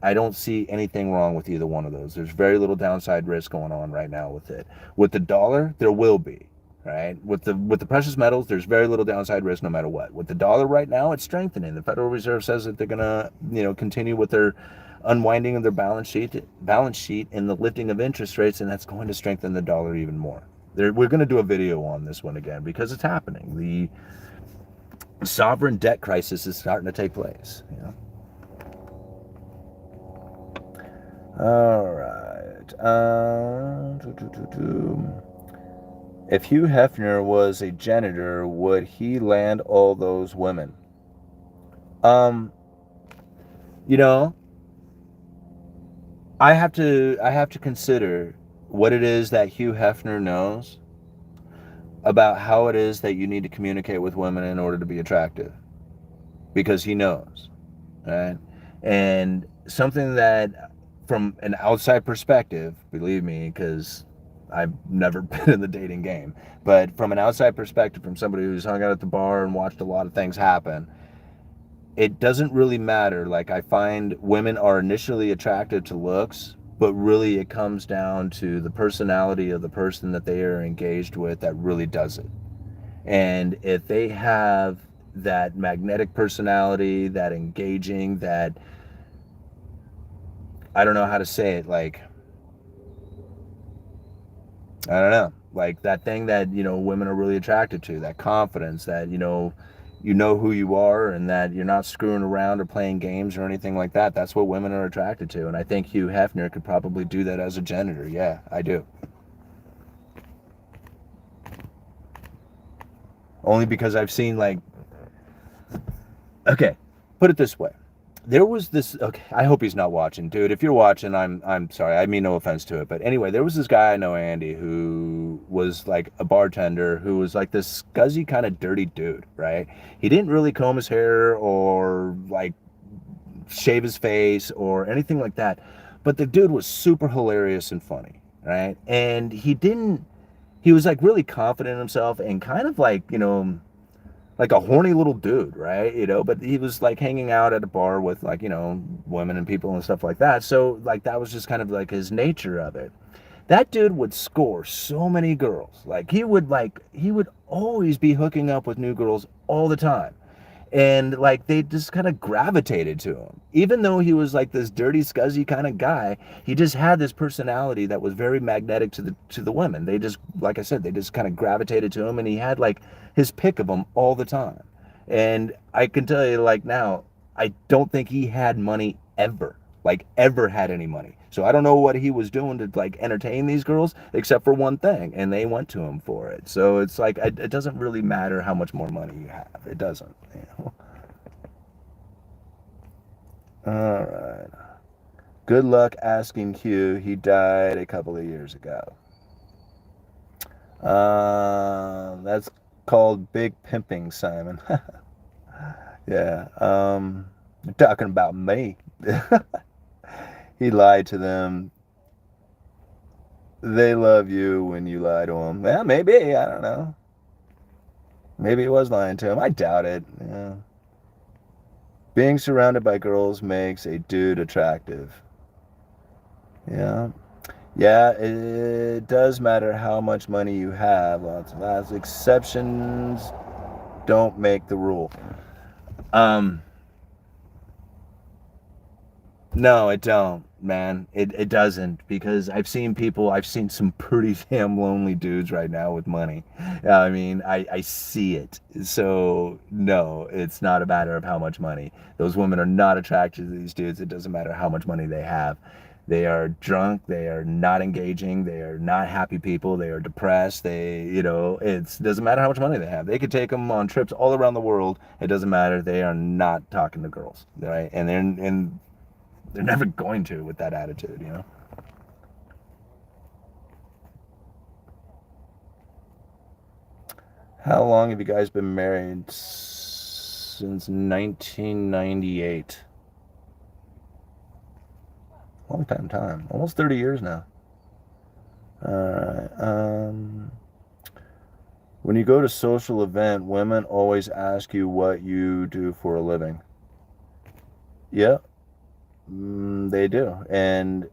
I don't see anything wrong with either one of those. There's very little downside risk going on right now with it. With the dollar, there will be, right? With the precious metals, there's very little downside risk no matter what. With the dollar right now, it's strengthening. The Federal Reserve says that they're gonna, continue with their unwinding of their balance sheet and the lifting of interest rates, and that's going to strengthen the dollar even more. We're going to do a video on this one again because it's happening. The sovereign debt crisis is starting to take place. All right. If Hugh Hefner was a janitor, would he land all those women? Um, you know, I have to consider what it is that Hugh Hefner knows about how it is that you need to communicate with women in order to be attractive, because he knows, right? And something that, from an outside perspective, believe me, because I've never been in the dating game, but from an outside perspective, from somebody who's hung out at the bar and watched a lot of things happen, it doesn't really matter. Like, I find women are initially attracted to looks, but really it comes down to the personality of the person that they are engaged with that really does it. And if they have that magnetic personality, that engaging, that, I don't know how to say it, like, I don't know, like that thing that, women are really attracted to, that confidence, that, you know who you are and that you're not screwing around or playing games or anything like that. That's what women are attracted to. And I think Hugh Hefner could probably do that as a janitor. Yeah, I do. Only because I've seen, like, okay, put it this way. There was this, okay, I hope he's not watching. Dude, if you're watching, I'm sorry. I mean no offense to it, but anyway, there was this guy I know, Andy, who was like a bartender who was like this scuzzy kind of dirty dude, right? He didn't really comb his hair or like shave his face or anything like that. But the dude was super hilarious and funny, right? And he was like really confident in himself and kind of like, like a horny little dude, right? But he was like hanging out at a bar with like, women and people and stuff like that. So like that was just kind of like his nature of it. That dude would score so many girls. He would always be hooking up with new girls all the time. And like they just kind of gravitated to him. Even though he was like this dirty, scuzzy kind of guy, he just had this personality that was very magnetic to the women. They just, like I said, they just kind of gravitated to him, and he had like his pick of them all the time. And I can tell you, like now, I don't think he had money ever, like ever had any money. So I don't know what he was doing to like entertain these girls, except for one thing, and they went to him for it. So it's like it doesn't really matter how much more money you have. It doesn't. All right. Good luck asking Hugh. He died a couple of years ago. That's called big pimping, Simon. Yeah. You're talking about me. He lied to them. They love you when you lie to them. Yeah, maybe. I don't know. Maybe he was lying to him. I doubt it. Yeah. Being surrounded by girls makes a dude attractive. Yeah. Yeah, it does matter how much money you have. Lots of exceptions don't make the rule. Um, no, it don't, man. It doesn't, because I've seen some pretty damn lonely dudes right now with money. I mean, I see it. So no, it's not a matter of how much money. Those women are not attracted to these dudes. It doesn't matter how much money they have. They are drunk. They are not engaging. They are not happy people. They are depressed. It doesn't matter how much money they have. They could take them on trips all around the world. It doesn't matter. They are not talking to girls, right? And they're never going to with that attitude. How long have you guys been married? Since 1998. Long time. Almost 30 years now. Alright. When you go to social event, women always ask you what you do for a living. Yeah, they do. And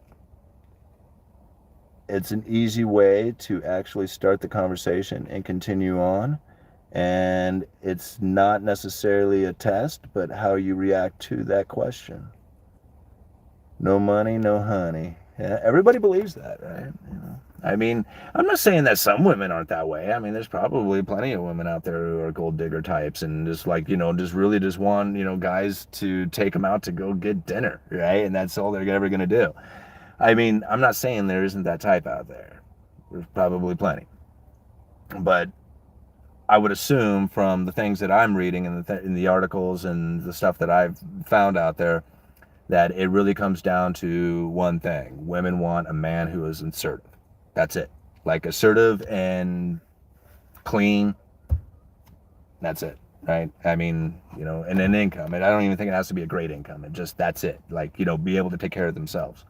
it's an easy way to actually start the conversation and continue on. And it's not necessarily a test, but how you react to that question. No money, no honey. Yeah, everybody believes that, right? I mean, I'm not saying that some women aren't that way. I mean, there's probably plenty of women out there who are gold digger types and just like, just really just want, guys to take them out to go get dinner, right? And that's all they're ever going to do. I mean, I'm not saying there isn't that type out there. There's probably plenty. But I would assume from the things that I'm reading and in the articles and the stuff that I've found out there, that it really comes down to one thing. Women want a man who is assertive. That's it. Like assertive and clean. That's it. Right? I mean, and an income. And I don't even think it has to be a great income. That's it. Like, be able to take care of themselves.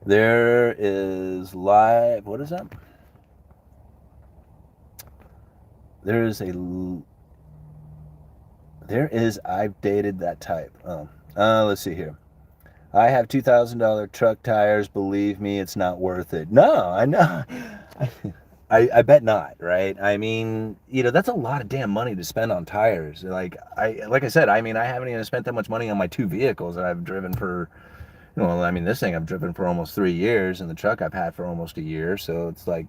There is live, what is that? There is a I've dated that type. Let's see here. I have $2,000 truck tires. Believe me, it's not worth it. No, I know. I bet not, right? I mean, that's a lot of damn money to spend on tires. Like I said, I mean, I haven't even spent that much money on my two vehicles that I've driven for. Well, I mean, this thing I've driven for almost 3 years, and the truck I've had for almost a year. So it's like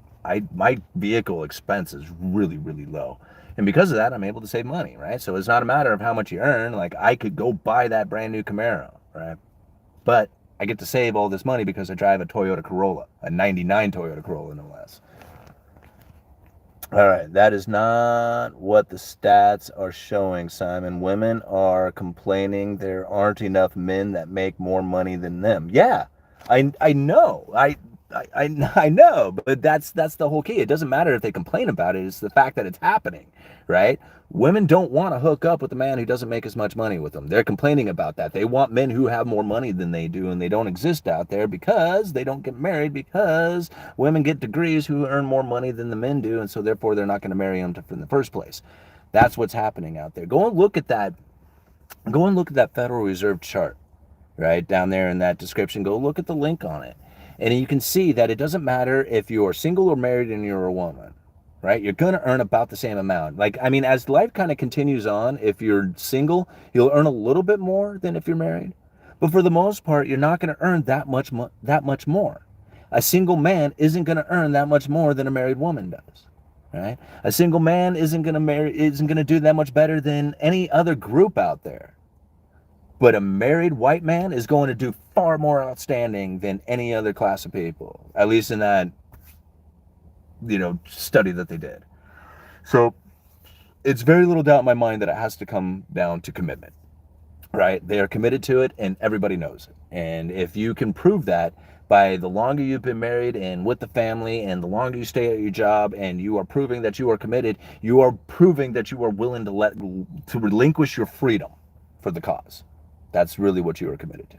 my vehicle expense is really, really low. And because of that, I'm able to save money, right? So it's not a matter of how much you earn. Like, I could go buy that brand new Camaro, right? But I get to save all this money because I drive a Toyota Corolla, a 99 Toyota Corolla, no less. All right, that is not what the stats are showing, Simon. Women are complaining there aren't enough men that make more money than them. Yeah, I know. I know, but that's the whole key. It doesn't matter if they complain about it. It's the fact that it's happening, right? Women don't want to hook up with a man who doesn't make as much money with them. They're complaining about that. They want men who have more money than they do, and they don't exist out there because they don't get married, because women get degrees who earn more money than the men do, and so therefore they're not going to marry them in the first place. That's what's happening out there. Go and look at that. Go and look at that Federal Reserve chart, right down there in that description. Go look at the link on it, and you can see that it doesn't matter if you're single or married and you're a woman, right? You're going to earn about the same amount. Like, I mean, as life kind of continues on, if you're single, you'll earn a little bit more than if you're married. But for the most part, you're not going to earn that much more. A single man isn't going to earn that much more than a married woman does, right? A single man isn't going to do that much better than any other group out there. But a married white man is going to do far more outstanding than any other class of people, at least in that, study that they did. So it's very little doubt in my mind that it has to come down to commitment, right? They are committed to it, and everybody knows it. And if you can prove that by the longer you've been married and with the family, and the longer you stay at your job, and you are proving that you are committed, you are proving that you are willing to relinquish your freedom for the cause. That's really what you are committed to.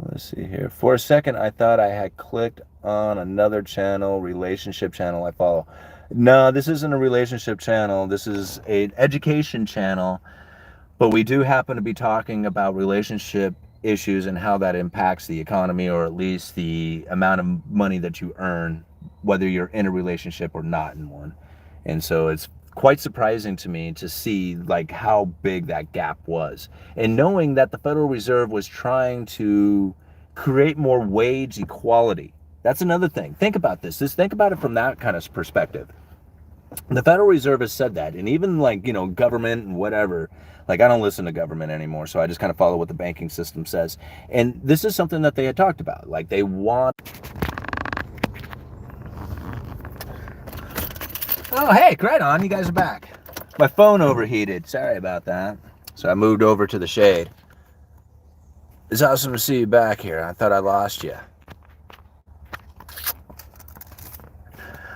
Let's see here. For a second, I thought I had clicked on another channel, relationship channel I follow. No, this isn't a relationship channel. This is an education channel. But we do happen to be talking about relationship issues and how that impacts the economy, or at least the amount of money that you earn, whether you're in a relationship or not in one. And so it's quite surprising to me to see like how big that gap was. And knowing that the Federal Reserve was trying to create more wage equality. That's another thing. Think about this. Think about it from that kind of perspective. The Federal Reserve has said that, and even like, government and whatever, like, I don't listen to government anymore, so I just kind of follow what the banking system says. And this is something that they had talked about. Like, they want... Oh, hey, right on, you guys are back. My phone overheated. Sorry about that. So I moved over to the shade. It's awesome to see you back here. I thought I lost you.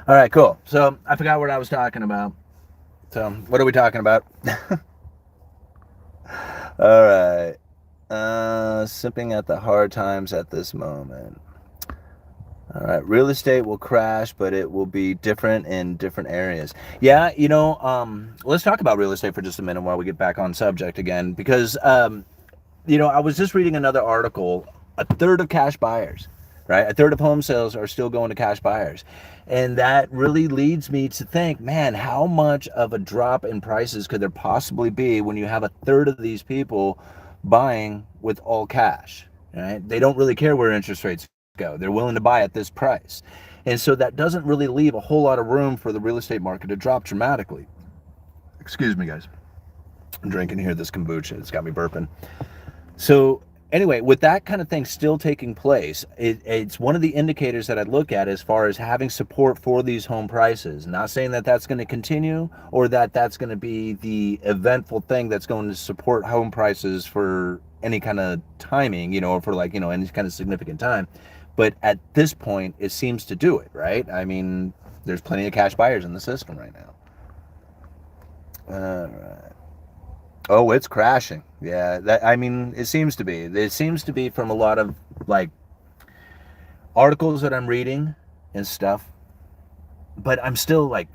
All right, cool. So I forgot what I was talking about. So what are we talking about? All right. Simping at the hard times at this moment. All right. Real estate will crash, but it will be different in different areas. Yeah, let's talk about real estate for just a minute while we get back on subject again, because, I was just reading another article. A third of cash buyers, right? A third of home sales are still going to cash buyers. And that really leads me to think, man, how much of a drop in prices could there possibly be when you have a third of these people buying with all cash, right? They don't really care where interest rates go. They're willing to buy at this price. And so that doesn't really leave a whole lot of room for the real estate market to drop dramatically. Excuse me, guys. I'm drinking here this kombucha. It's got me burping. So anyway, with that kind of thing still taking place, it's one of the indicators that I'd look at as far as having support for these home prices. Not saying that that's going to continue, or that that's going to be the eventful thing that's going to support home prices for any kind of timing, or for like, any kind of significant time. But at this point, it seems to do it, right? I mean, there's plenty of cash buyers in the system right now. All right. Oh, it's crashing. Yeah, I mean, it seems to be. It seems to be from a lot of like articles that I'm reading and stuff. But I'm still like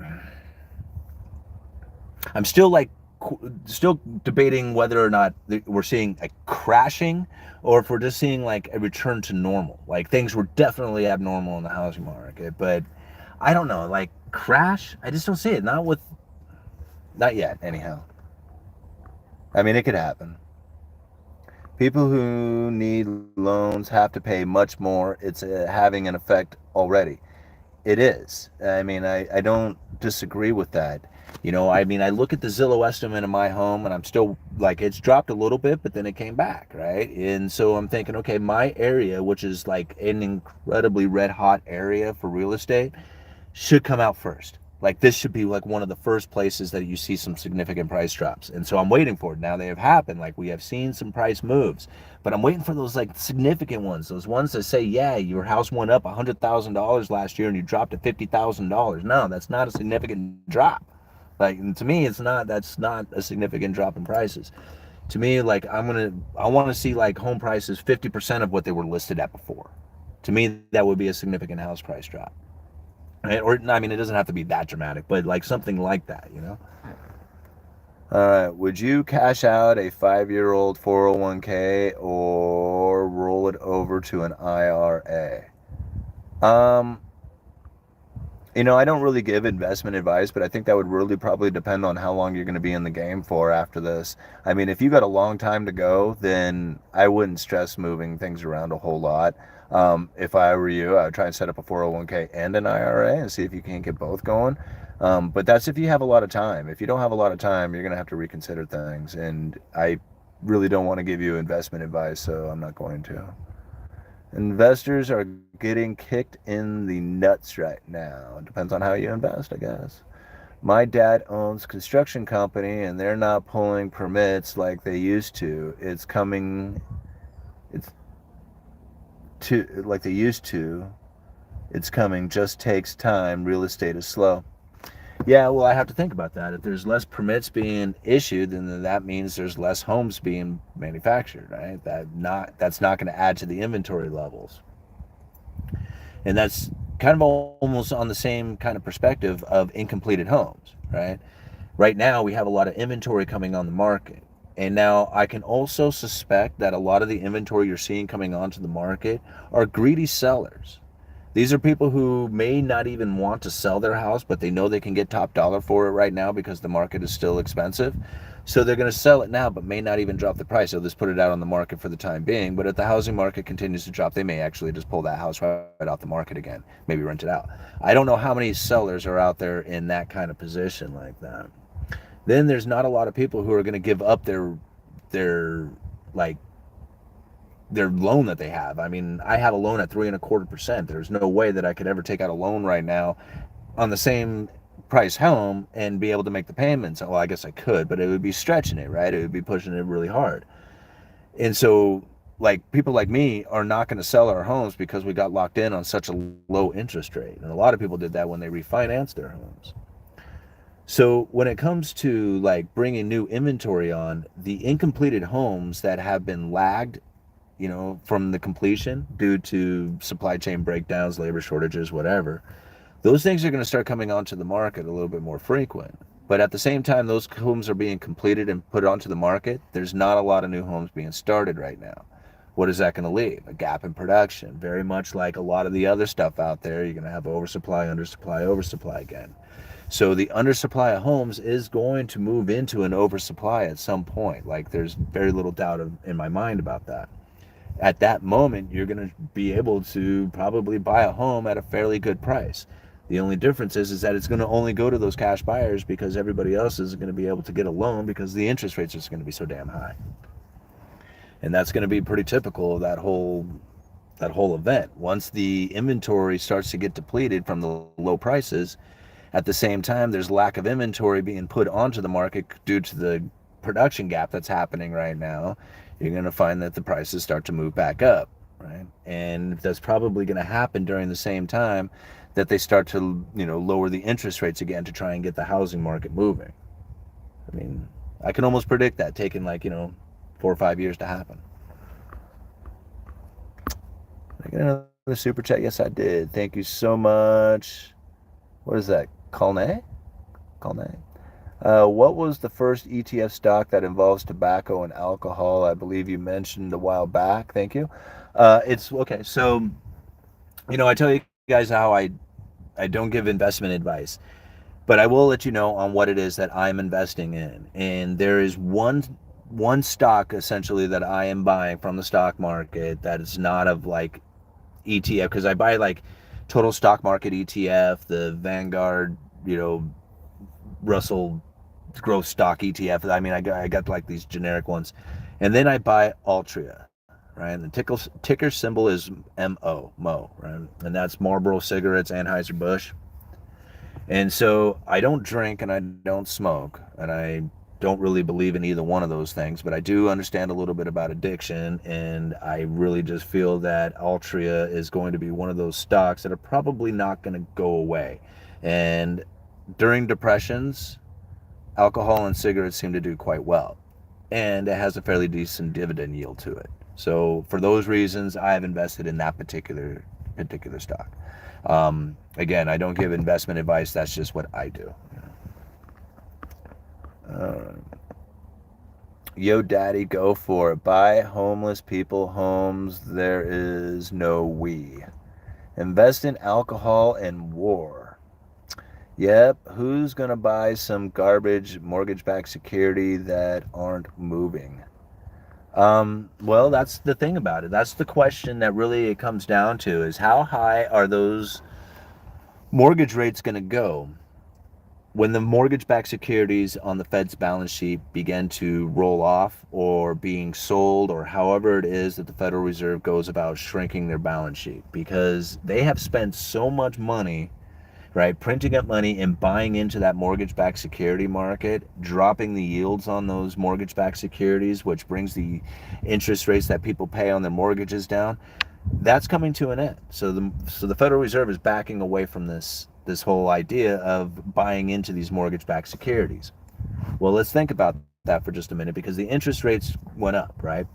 still debating whether or not we're seeing a crashing or if we're just seeing like a return to normal. Like things were definitely abnormal in the housing market, but I don't know, like crash, I just don't see it. Not yet anyhow. I mean, it could happen. People who need loans have to pay much more. It's having an effect already. It is. I mean, I don't disagree with that. I mean, I look at the Zillow estimate of my home and I'm still like, it's dropped a little bit, but then it came back, right? And so I'm thinking, okay, my area, which is like an incredibly red hot area for real estate, should come out first. Like this should be like one of the first places that you see some significant price drops. And so I'm waiting for it. Now they have happened. Like we have seen some price moves, but I'm waiting for those like significant ones. Those ones that say, yeah, your house went up $100,000 last year and you dropped to $50,000. No, that's not a significant drop. Like to me, that's not a significant drop in prices. To me, like I want to see like home prices 50% of what they were listed at before. To me, that would be a significant house price drop. Right? Or I mean, it doesn't have to be that dramatic, but like something like that. All right. Would you cash out a 5-year-old 401k or roll it over to an IRA? Um, I don't really give investment advice, but I think that would really probably depend on how long you're going to be in the game for after this. I mean, if you got a long time to go, then I wouldn't stress moving things around a whole lot. If I were you, I would try and set up a 401k and an IRA and see if you can't get both going. But that's if you have a lot of time. If you don't have a lot of time, you're going to have to reconsider things. And I really don't want to give you investment advice, so I'm not going to. Investors are getting kicked in the nuts right now. It depends on how you invest, I guess. My dad owns a construction company and they're not pulling permits like they used to. It's to like they used to. It's coming, just takes time. Real estate is slow. Yeah, well, I have to think about that. If there's less permits being issued, then that means there's less homes being manufactured, right? That's not going to add to the inventory levels. And that's kind of almost on the same kind of perspective of incompleted homes, right? Right now, we have a lot of inventory coming on the market. And now I can also suspect that a lot of the inventory you're seeing coming onto the market are greedy sellers. These are people who may not even want to sell their house, but they know they can get top dollar for it right now because the market is still expensive. So they're going to sell it now, but may not even drop the price. They'll just put it out on the market for the time being. But if the housing market continues to drop, they may actually just pull that house right off the market again, maybe rent it out. I don't know how many sellers are out there in that kind of position like that. Then there's not a lot of people who are going to give up their like their loan that they have. I mean, I have a loan at 3.25%. There's no way that I could ever take out a loan right now on the same price home and be able to make the payments. Well, I guess I could, but it would be stretching it, right? It would be pushing it really hard. And so, like, people like me are not going to sell our homes because we got locked in on such a low interest rate. And a lot of people did that when they refinanced their homes. So when it comes to like bringing new inventory on, the incompleted homes that have been lagged, from the completion due to supply chain breakdowns, labor shortages, whatever, those things are going to start coming onto the market a little bit more frequent. But at the same time, those homes are being completed and put onto the market. There's not a lot of new homes being started right now. What is that going to leave? A gap in production. Very much like a lot of the other stuff out there, you're going to have oversupply, undersupply, oversupply again. So the undersupply of homes is going to move into an oversupply at some point. Like there's very little doubt in my mind about that. At that moment, you're going to be able to probably buy a home at a fairly good price. The only difference is that it's going to only go to those cash buyers because everybody else is going to be able to get a loan because the interest rates are just going to be so damn high. And that's going to be pretty typical of that whole event. Once the inventory starts to get depleted from the low prices, at the same time, there's lack of inventory being put onto the market due to the production gap that's happening right now. You're going to find that the prices start to move back up, right? And that's probably going to happen during the same time that they start to, lower the interest rates again to try and get the housing market moving. I mean, I can almost predict that taking 4 or 5 years to happen. Did I get another super chat? Yes, I did. Thank you so much. What is that? Colnay? Colnay? What was the first ETF stock that involves tobacco and alcohol? I believe you mentioned a while back. Thank you. It's okay. So, I tell you guys how I don't give investment advice, but I will let you know on what it is that I'm investing in. And there is one stock essentially that I am buying from the stock market that is not of like ETF, because I buy like total stock market ETF, the Vanguard, Russell growth stock ETF. I mean, I got like these generic ones, and then I buy Altria, right? And the ticker symbol is Mo, right? And that's Marlboro cigarettes, Anheuser Busch. And so I don't drink and I don't smoke, and I don't really believe in either one of those things, but I do understand a little bit about addiction, and I really just feel that Altria is going to be one of those stocks that are probably not going to go away. And during depressions, alcohol and cigarettes seem to do quite well, and it has a fairly decent dividend yield to it. So for those reasons, I have invested in that particular stock. Again, I don't give investment advice. That's just what I do. Uh, Yo, daddy, go for it. Buy homeless people homes. There is no we. Invest in alcohol and war. Yep, who's going to buy some garbage mortgage-backed security that aren't moving? Well, that's the thing about it. That's the question that really it comes down to, is how high are those mortgage rates going to go? When the mortgage-backed securities on the Fed's balance sheet begin to roll off or being sold, or however it is that the Federal Reserve goes about shrinking their balance sheet, because they have spent so much money, right, printing up money and buying into that mortgage-backed security market, dropping the yields on those mortgage-backed securities, which brings the interest rates that people pay on their mortgages down. That's coming to an end. So the Federal Reserve is backing away from this whole idea of buying into these mortgage-backed securities. Well, let's think about that for just a minute, because the interest rates went up, right?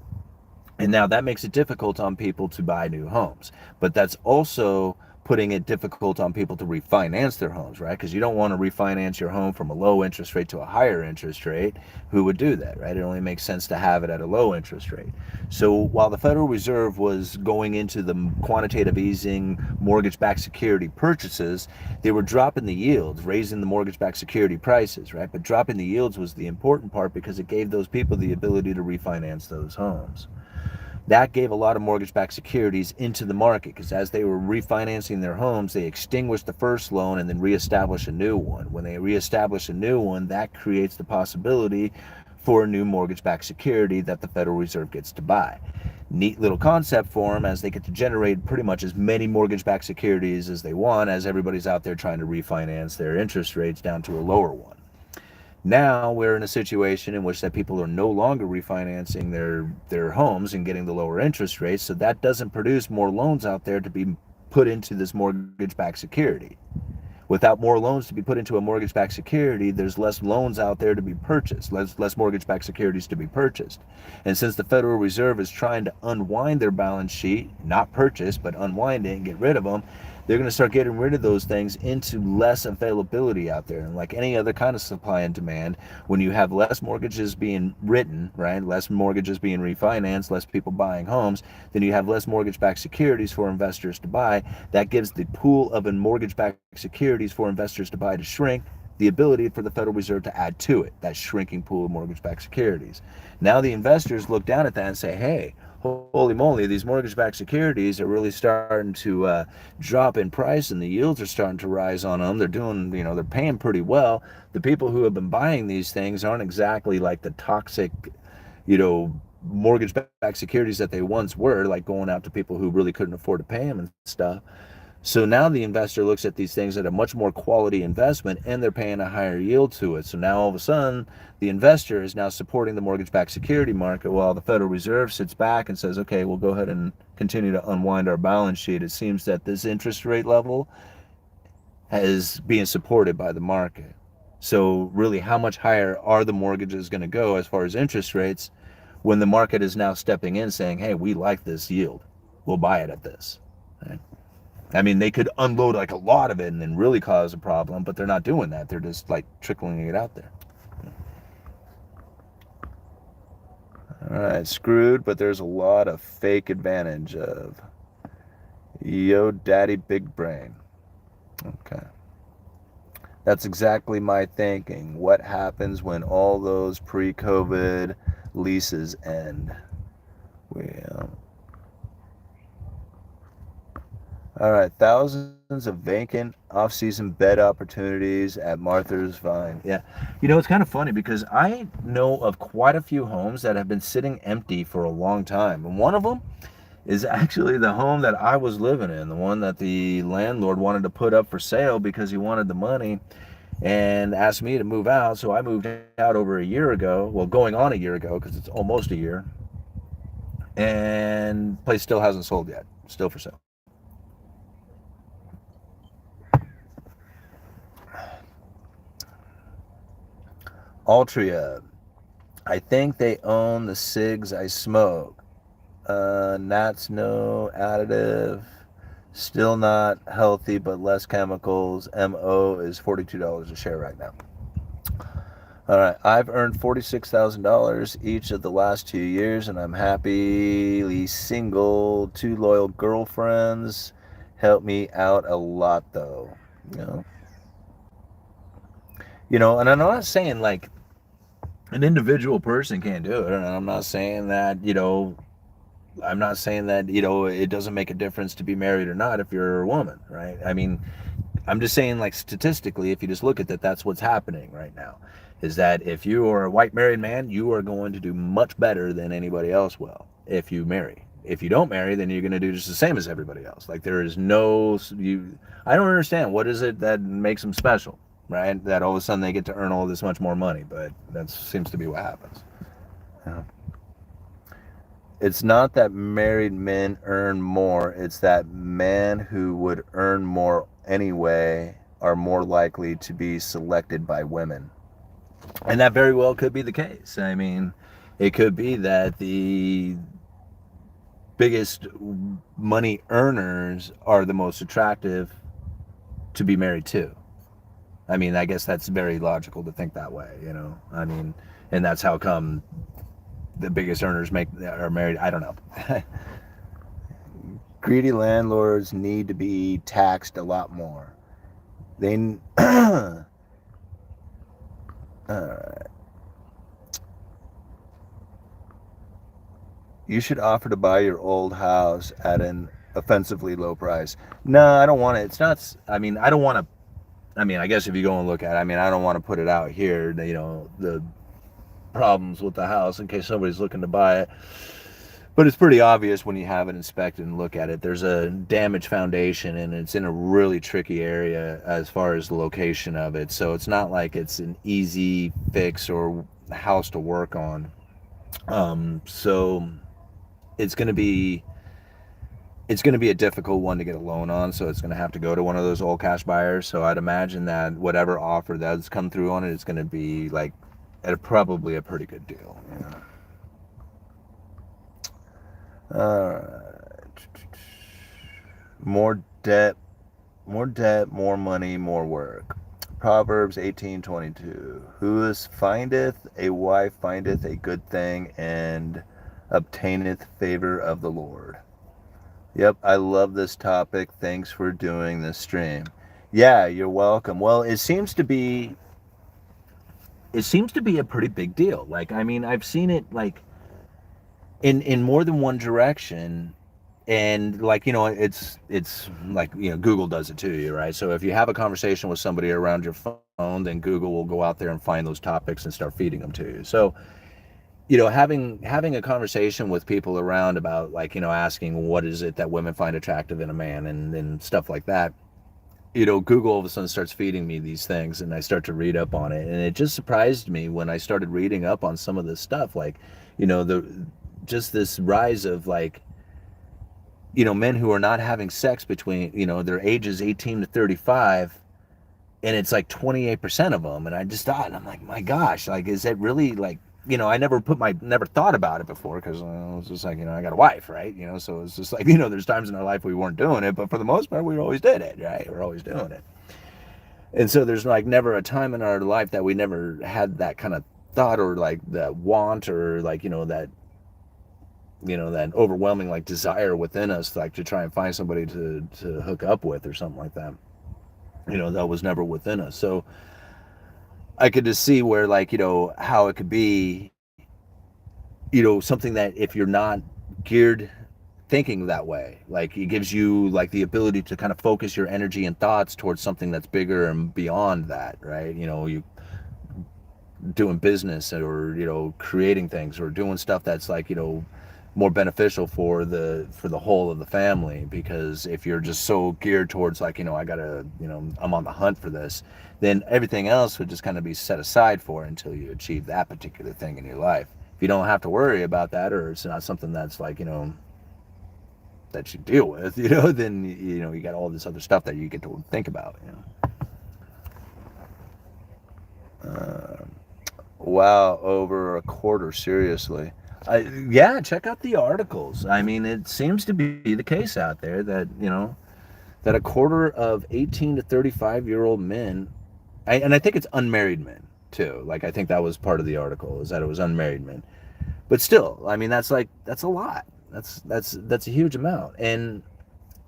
And now that makes it difficult on people to buy new homes. But that's also putting it difficult on people to refinance their homes, right? Because you don't want to refinance your home from a low interest rate to a higher interest rate. Who would do that, right? It only makes sense to have it at a low interest rate. So while the Federal Reserve was going into the quantitative easing mortgage-backed security purchases, they were dropping the yields, raising the mortgage-backed security prices, right? But dropping the yields was the important part, because it gave those people the ability to refinance those homes. That gave a lot of mortgage-backed securities into the market, because as they were refinancing their homes, they extinguished the first loan and then reestablish a new one. When they reestablish a new one, that creates the possibility for a new mortgage-backed security that the Federal Reserve gets to buy. Neat little concept for them, as they get to generate pretty much as many mortgage-backed securities as they want, as everybody's out there trying to refinance their interest rates down to a lower one. Now we're in a situation in which that people are no longer refinancing their homes and getting the lower interest rates, so that doesn't produce more loans out there to be put into this mortgage-backed security. Without more loans to be put into a mortgage-backed security, there's less loans out there to be purchased, less mortgage-backed securities to be purchased. And since the Federal Reserve is trying to unwind their balance sheet, not purchase, but unwind it and get rid of them, they're going to start getting rid of those things into less availability out there. And like any other kind of supply and demand, when you have less mortgages being written, right, less mortgages being refinanced, less people buying homes, then you have less mortgage-backed securities for investors to buy. That gives the pool of mortgage-backed securities for investors to buy to shrink, the ability for the Federal Reserve to add to it, that shrinking pool of mortgage-backed securities. Now the investors look down at that and say, hey, holy moly, these mortgage-backed securities are really starting to drop in price, and the yields are starting to rise on them. They're doing, they're paying pretty well. The people who have been buying these things aren't exactly like the toxic, mortgage-backed securities that they once were, like going out to people who really couldn't afford to pay them and stuff. So now the investor looks at these things at a much more quality investment, and they're paying a higher yield to it. So now all of a sudden, the investor is now supporting the mortgage-backed security market, while the Federal Reserve sits back and says, okay, we'll go ahead and continue to unwind our balance sheet. It seems that this interest rate level is being supported by the market. So really, how much higher are the mortgages going to go as far as interest rates when the market is now stepping in saying, hey, we like this yield, we'll buy it at this, right? I mean, they could unload like a lot of it and then really cause a problem, but they're not doing that. They're just like trickling it out there. All right, screwed, but there's a lot of fake advantage of yo daddy big brain. Okay. That's exactly my thinking. What happens when all those pre-COVID leases end? Well, all right, thousands of vacant off-season bed opportunities at Martha's Vine. Yeah, it's kind of funny because I know of quite a few homes that have been sitting empty for a long time, and one of them is actually the home that I was living in, the one that the landlord wanted to put up for sale because he wanted the money and asked me to move out. So I moved out over a year ago, well, going on a year ago because it's almost a year, and the place still hasn't sold yet, still for sale. Altria, I think they own the cigs I smoke. Nats no additive, still not healthy but less chemicals. MO is $42 a share right now. All right, I've earned $46,000 each of the last 2 years, and I'm happily single. 2 loyal girlfriends help me out a lot, though. And I'm not saying like an individual person can't do it, and I'm not saying that it doesn't make a difference to be married or not if you're a woman, right? I mean, I'm just saying, like, statistically, if you just look at that, that's what's happening right now. Is that if you are a white married man, you are going to do much better than anybody else will if you marry. If you don't marry, then you're going to do just the same as everybody else. Like, there is no, I don't understand. What is it that makes them special, right? That all of a sudden they get to earn all this much more money, but that seems to be what happens. Yeah. It's not that married men earn more, it's that men who would earn more anyway are more likely to be selected by women. And that very well could be the case. I mean, it could be that the biggest money earners are the most attractive to be married to. I mean, I guess that's very logical to think that way, I mean, and that's how come the biggest earners are married. I don't know. Greedy landlords need to be taxed a lot more. They all right. You should offer to buy your old house at an offensively low price. No, I don't want it. It's not. I mean, I don't want to. I mean, I guess if you go and look at it, I mean, I don't want to put it out here. The problems with the house in case somebody's looking to buy it. But it's pretty obvious when you have it inspected and look at it. There's a damaged foundation and it's in a really tricky area as far as the location of it. So it's not like it's an easy fix or house to work on. So it's going to be a difficult one to get a loan on. So it's going to have to go to one of those old cash buyers. So I'd imagine that whatever offer that's come through on it, it's going to be like at probably a pretty good deal. More debt, more money, more work. Proverbs 18:22. Who findeth a wife findeth a good thing and obtaineth favor of the Lord. Yep, I love this topic. Thanks for doing this stream. Yeah, you're welcome. Well, it seems to be a pretty big deal. Like, I mean, I've seen it like in more than one direction, and like, it's like, Google does it to you, right? So if you have a conversation with somebody around your phone, then Google will go out there and find those topics and start feeding them to you. So having a conversation with people around about, like, asking what is it that women find attractive in a man and stuff like that, Google all of a sudden starts feeding me these things, and I start to read up on it, and it just surprised me when I started reading up on some of this stuff, like, just this rise of, like, men who are not having sex between, their ages 18 to 35, and it's like 28% of them. And I just thought, and I'm like, my gosh, like, is it really like, I never thought about it before because it was just like, I got a wife, right? So it's just like, there's times in our life we weren't doing it, but for the most part, we always did it, right? We're always doing it. And so there's like never a time in our life that we never had that kind of thought or like that want or like, that overwhelming like desire within us, like to try and find somebody to hook up with or something like that. That was never within us. So I could just see where like, how it could be, something that if you're not geared thinking that way, like it gives you like the ability to kind of focus your energy and thoughts towards something that's bigger and beyond that, right? You doing business or creating things or doing stuff that's like more beneficial for the whole of the family. Because if you're just so geared towards like I gotta I'm on the hunt for this, then everything else would just kind of be set aside for until you achieve that particular thing in your life. If you don't have to worry about that, or it's not something that's like that you deal with, then you got all this other stuff that you get to think about. Wow, over a quarter, seriously. Yeah, check out the articles. I mean, it seems to be the case out there that, that a quarter of 18 to 35-year-old men, and I think it's unmarried men too. Like, I think that was part of the article, is that it was unmarried men. But still, I mean, that's a lot. That's a huge amount. And,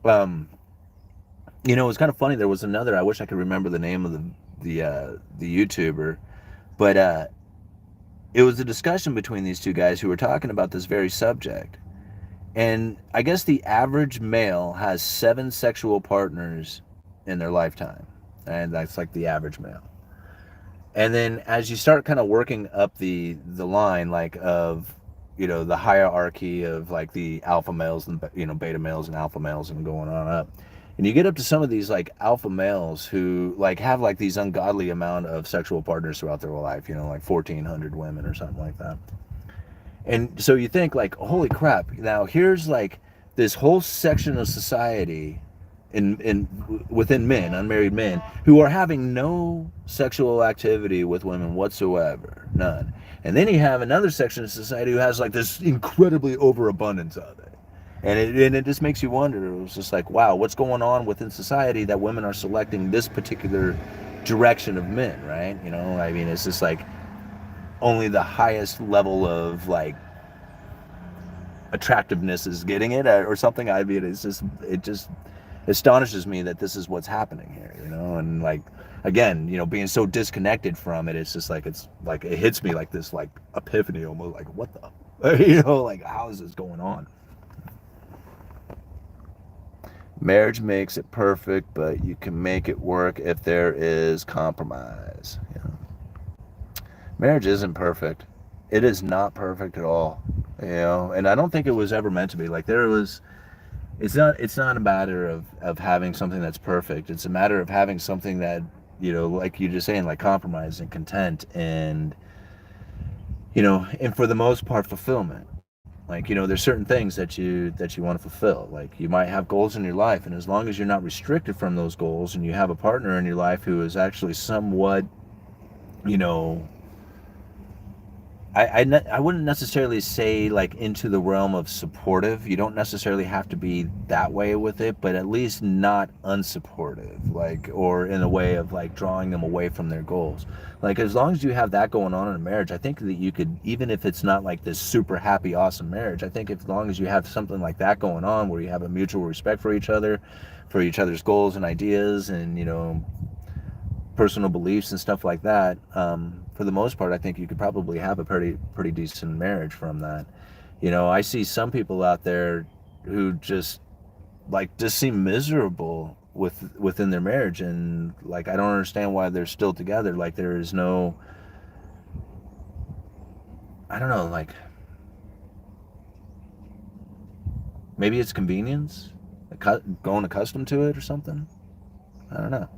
it's kind of funny. There was another, I wish I could remember the name of the YouTuber, but, it was a discussion between these two guys who were talking about this very subject. And I guess the average male has 7 sexual partners in their lifetime. And that's like the average male. And then as you start kind of working up the line, like of, the hierarchy of like the alpha males and, beta males and alpha males and going on up. And you get up to some of these like alpha males who like have like these ungodly amount of sexual partners throughout their life, like 1,400 women or something like that. And so you think like, holy crap, now here's like this whole section of society in within men, unmarried men, who are having no sexual activity with women whatsoever, none. And then you have another section of society who has like this incredibly overabundance of it. And it just makes you wonder. It was just like, wow, what's going on within society that women are selecting this particular direction of men, right? I mean, it's just like only the highest level of like attractiveness is getting it or something. I mean, it just astonishes me that this is what's happening here, and like, again, being so disconnected from it, it's just like, it's like, it hits me like this, like epiphany almost, like, what the, like, how is this going on? Marriage makes it perfect, but you can make it work if there is compromise. Marriage isn't perfect. It is not perfect at all. And I don't think it was ever meant to be. Like, it's not a matter of having something that's perfect. It's a matter of having something that, like you're just saying, like compromise and content and, and for the most part, fulfillment. Like, there's certain things that you want to fulfill. Like, you might have goals in your life, and as long as you're not restricted from those goals and you have a partner in your life who is actually somewhat, you know, I wouldn't necessarily say like into the realm of supportive. You don't necessarily have to be that way with it, but at least not unsupportive, like, or in a way of like drawing them away from their goals. Like, as long as you have that going on in a marriage, I think that you could, even if it's not like this super happy, awesome marriage, I think as long as you have something like that going on where you have a mutual respect for each other, for each other's goals and ideas and, personal beliefs and stuff like that, for the most part, I think you could probably have a pretty decent marriage from that. I see some people out there who just seem miserable within their marriage, and like, I don't understand why they're still together. Like, there is no, I don't know, like, maybe it's convenience, going accustomed to it or something. I don't know.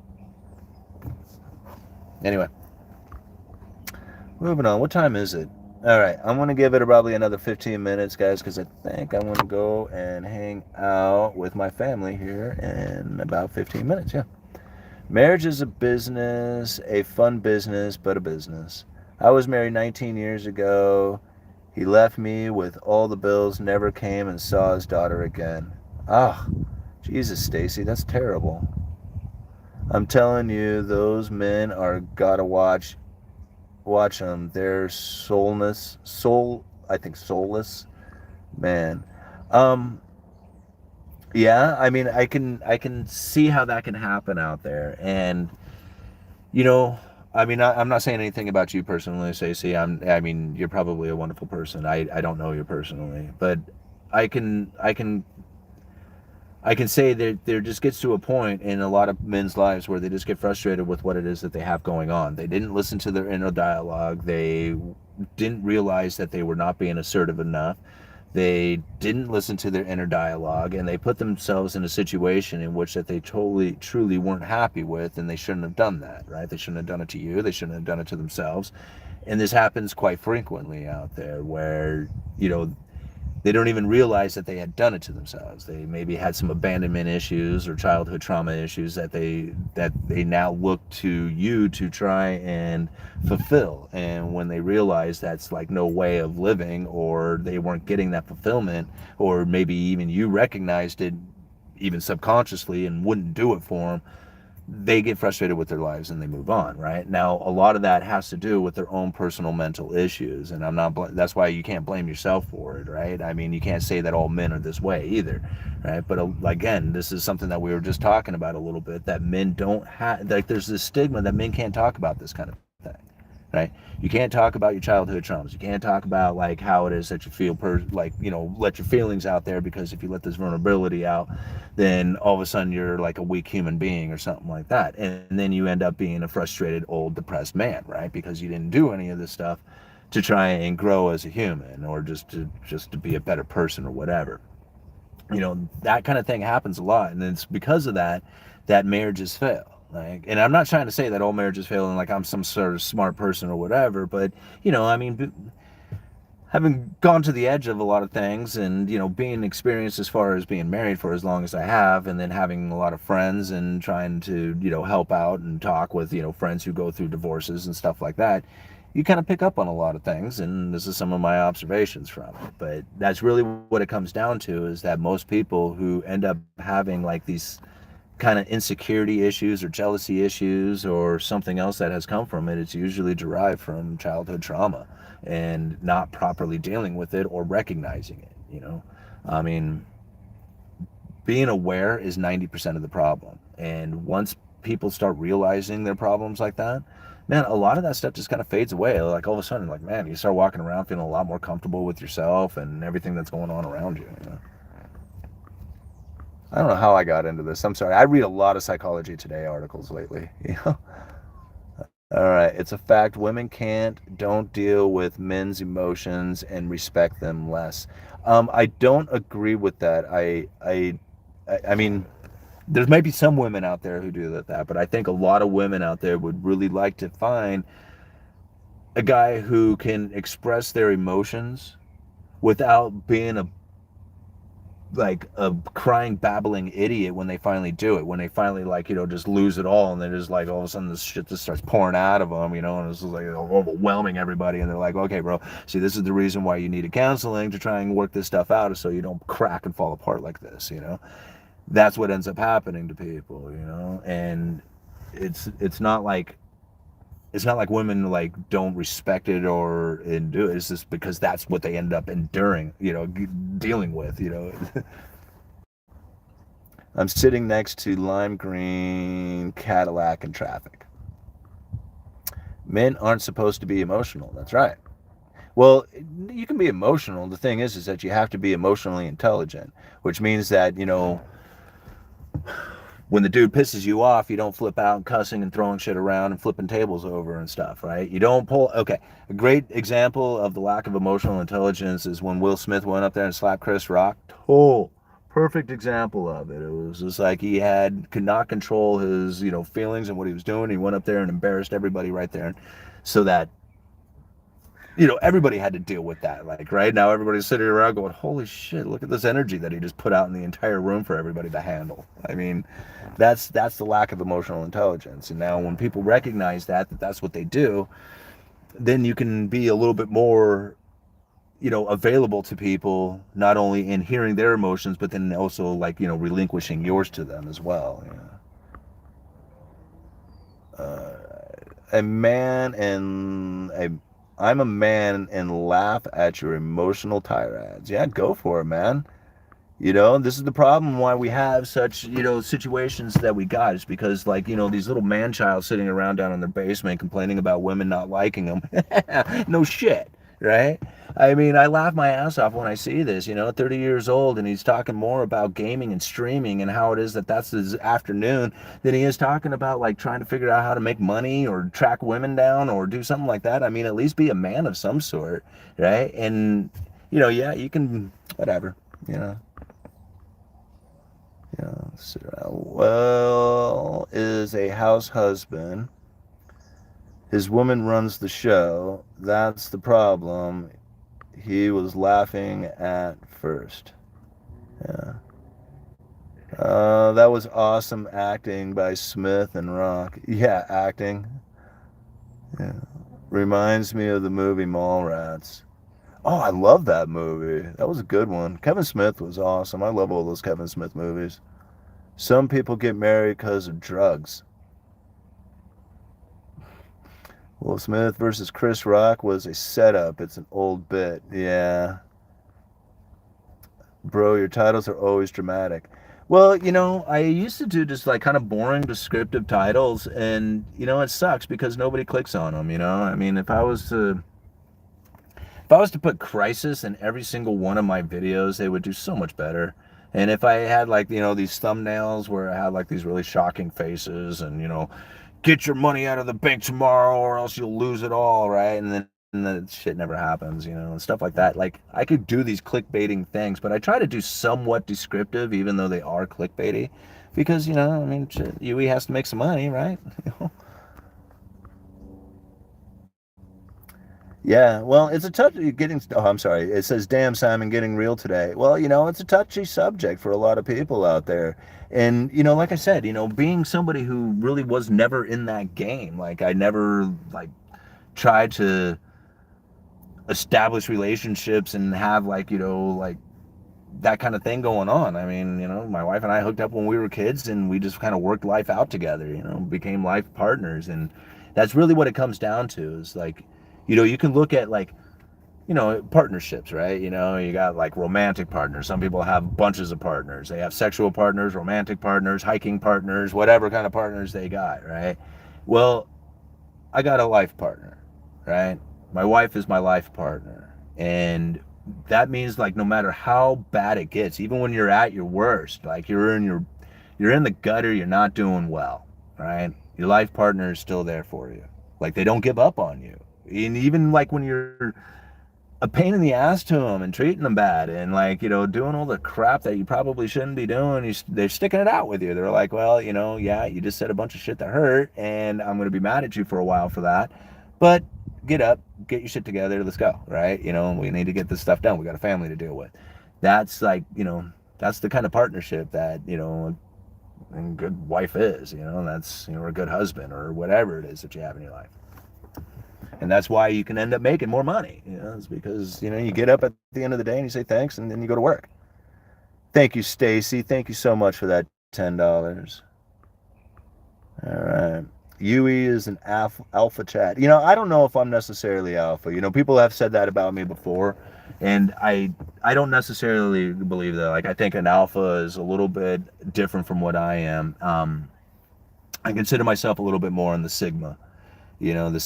Anyway, moving on. What time is it? All right, I'm going to give it probably another 15 minutes, guys, because I think I'm going to go and hang out with my family here in about 15 minutes, yeah. Marriage is a business, a fun business, but a business. I was married 19 years ago. He left me with all the bills, never came and saw his daughter again. Ah, Jesus, Stacy, that's terrible. I'm telling you, those men are gotta watch them. They're I think soulless, man. Um, yeah, I mean, I can see how that can happen out there, and you know, I mean, I'm not saying anything about you personally, Stacey. I mean, you're probably a wonderful person. I don't know you personally, but I can I can say that there just gets to a point in a lot of men's lives where they just get frustrated with what it is that they have going on. They didn't listen to their inner dialogue. They didn't realize that they were not being assertive enough. They didn't listen to their inner dialogue, and they put themselves in a situation in which that they totally truly weren't happy with, and they shouldn't have done that, right? They shouldn't have done it to you. They shouldn't have done it to themselves. And this happens quite frequently out there where, you know, they don't even realize that they had done it to themselves. They maybe had some abandonment issues or childhood trauma issues that they now look to you to try and fulfill. And when they realize that's like no way of living, or they weren't getting that fulfillment, or maybe even you recognized it even subconsciously and wouldn't do it for them, they get frustrated with their lives and they move on. Right now, a lot of that has to do with their own personal mental issues, and I'm not that's why you can't blame yourself for it, right? I mean, you can't say that all men are this way either, right? But again, this is something that we were just talking about a little bit, that men don't have, like, there's this stigma that men can't talk about this kind of thing, right? You can't talk about your childhood traumas. You can't talk about like how it is that you feel like, you know, let your feelings out there, because if you let this vulnerability out, then all of a sudden you're like a weak human being or something like that. And then you end up being a frustrated, old, depressed man, right? Because you didn't do any of this stuff to try and grow as a human, or just to be a better person or whatever. You know, that kind of thing happens a lot, and it's because of that that marriages fail. Like, and I'm not trying to say that all marriages fail and like I'm some sort of smart person or whatever, but you know, I mean, having gone to the edge of a lot of things, and you know, being experienced as far as being married for as long as I have, and then having a lot of friends and trying to, you know, help out and talk with, you know, friends who go through divorces and stuff like that, you kind of pick up on a lot of things, and this is some of my observations from it. But that's really what it comes down to, is that most people who end up having like these kind of insecurity issues or jealousy issues or something else that has come from it, it's usually derived from childhood trauma and not properly dealing with it or recognizing it, you know. I mean, being aware is 90% of the problem. And once people start realizing their problems like that, man, a lot of that stuff just kind of fades away. Like all of a sudden, like, man, you start walking around feeling a lot more comfortable with yourself and everything that's going on around you, you know? I don't know how I got into this. I'm sorry. I read a lot of Psychology Today articles lately. You know. All right. It's a fact. Women don't deal with men's emotions and respect them less. I don't agree with that. I mean, there might be some women out there who do that, but I think a lot of women out there would really like to find a guy who can express their emotions without being like a crying, babbling idiot when they finally do it, when they finally, like, you know, just lose it all, and they're just like, all of a sudden this shit just starts pouring out of them, you know, and it's just like overwhelming everybody, and they're like, okay, bro, see, this is the reason why you needed counseling, to try and work this stuff out, so you don't crack and fall apart like this, you know. That's what ends up happening to people, you know. And it's not like women like don't respect it or and do it. It's just because that's what they end up enduring, you know, dealing with, you know. I'm sitting next to lime green Cadillac in traffic. Men aren't supposed to be emotional. That's right. Well, you can be emotional. The thing is that you have to be emotionally intelligent, which means that, you know, when the dude pisses you off, you don't flip out and cussing and throwing shit around and flipping tables over and stuff, right? You don't pull. Okay, a great example of the lack of emotional intelligence is when Will Smith went up there and slapped Chris Rock. Oh, perfect example of it. It was just like he could not control his, you know, feelings and what he was doing. He went up there and embarrassed everybody right there, so that everybody had to deal with that. Like right now, everybody's sitting around going, "Holy shit! Look at this energy that he just put out in the entire room for everybody to handle." I mean, that's the lack of emotional intelligence. And now, when people recognize that that's what they do, then you can be a little bit more, available to people, not only in hearing their emotions, but then also like relinquishing yours to them as well. A man and a I'm a man and laugh at your emotional tirades. Yeah, go for it, man. This is the problem why we have such, situations that we got is because like, these little man child sitting around down in their basement complaining about women not liking them. No shit, right? I mean, I laugh my ass off when I see this, 30 years old and he's talking more about gaming and streaming and how it is that that's his afternoon than he is talking about like trying to figure out how to make money or track women down or do something like that. I mean, at least be a man of some sort, right? And, yeah, you can, whatever, you know. Well, is a house husband. His woman runs the show. That's the problem. He was laughing at first. Yeah. That was awesome acting by Smith and Rock. Yeah, acting. Yeah. Reminds me of the movie Mallrats. Oh, I love that movie. That was a good one. Kevin Smith was awesome. I love all those Kevin Smith movies. Some people get married because of drugs. Will Smith versus Chris Rock was a setup. It's an old bit. Yeah. Bro, your titles are always dramatic. Well, I used to do just like kind of boring descriptive titles, and it sucks because nobody clicks on them. I mean, if I was to put crisis in every single one of my videos, they would do so much better. And if I had like, these thumbnails where I had like these really shocking faces and, get your money out of the bank tomorrow or else you'll lose it all, right? And then shit never happens, and stuff like that. Like I could do these clickbaiting things, but I try to do somewhat descriptive, even though they are clickbaity, because, I mean, shit, UE has to make some money, right? Yeah, well, it's a touchy getting. Oh, I'm sorry. It says, "Damn, Simon, getting real today." Well, it's a touchy subject for a lot of people out there, and like I said, being somebody who really was never in that game, like I never like tried to establish relationships and have like like that kind of thing going on. I mean, my wife and I hooked up when we were kids, and we just kind of worked life out together. Became life partners, and that's really what it comes down to. Is like, you can look at like partnerships, right? You got like romantic partners. Some people have bunches of partners. They have sexual partners, romantic partners, hiking partners, whatever kind of partners they got, right? Well, I got a life partner, right? My wife is my life partner. And that means like no matter how bad it gets, even when you're at your worst, like you're in the gutter, you're not doing well, right? Your life partner is still there for you. Like they don't give up on you. And even like when you're a pain in the ass to them and treating them bad and like doing all the crap that you probably shouldn't be doing, they're sticking it out with you. They're like, well, yeah, you just said a bunch of shit that hurt and I'm going to be mad at you for a while for that, but get up, get your shit together, let's go, right? We need to get this stuff done. We got a family to deal with. That's like, that's the kind of partnership that a good wife is. That's or a good husband or whatever it is that you have in your life. And that's why you can end up making more money. It's because, you get up at the end of the day and you say thanks and then you go to work. Thank you, Stacy. Thank you so much for that $10. All right. Yui is an alpha chat. I don't know if I'm necessarily alpha. People have said that about me before, and I don't necessarily believe that. Like I think an alpha is a little bit different from what I am. I consider myself a little bit more in the sigma. The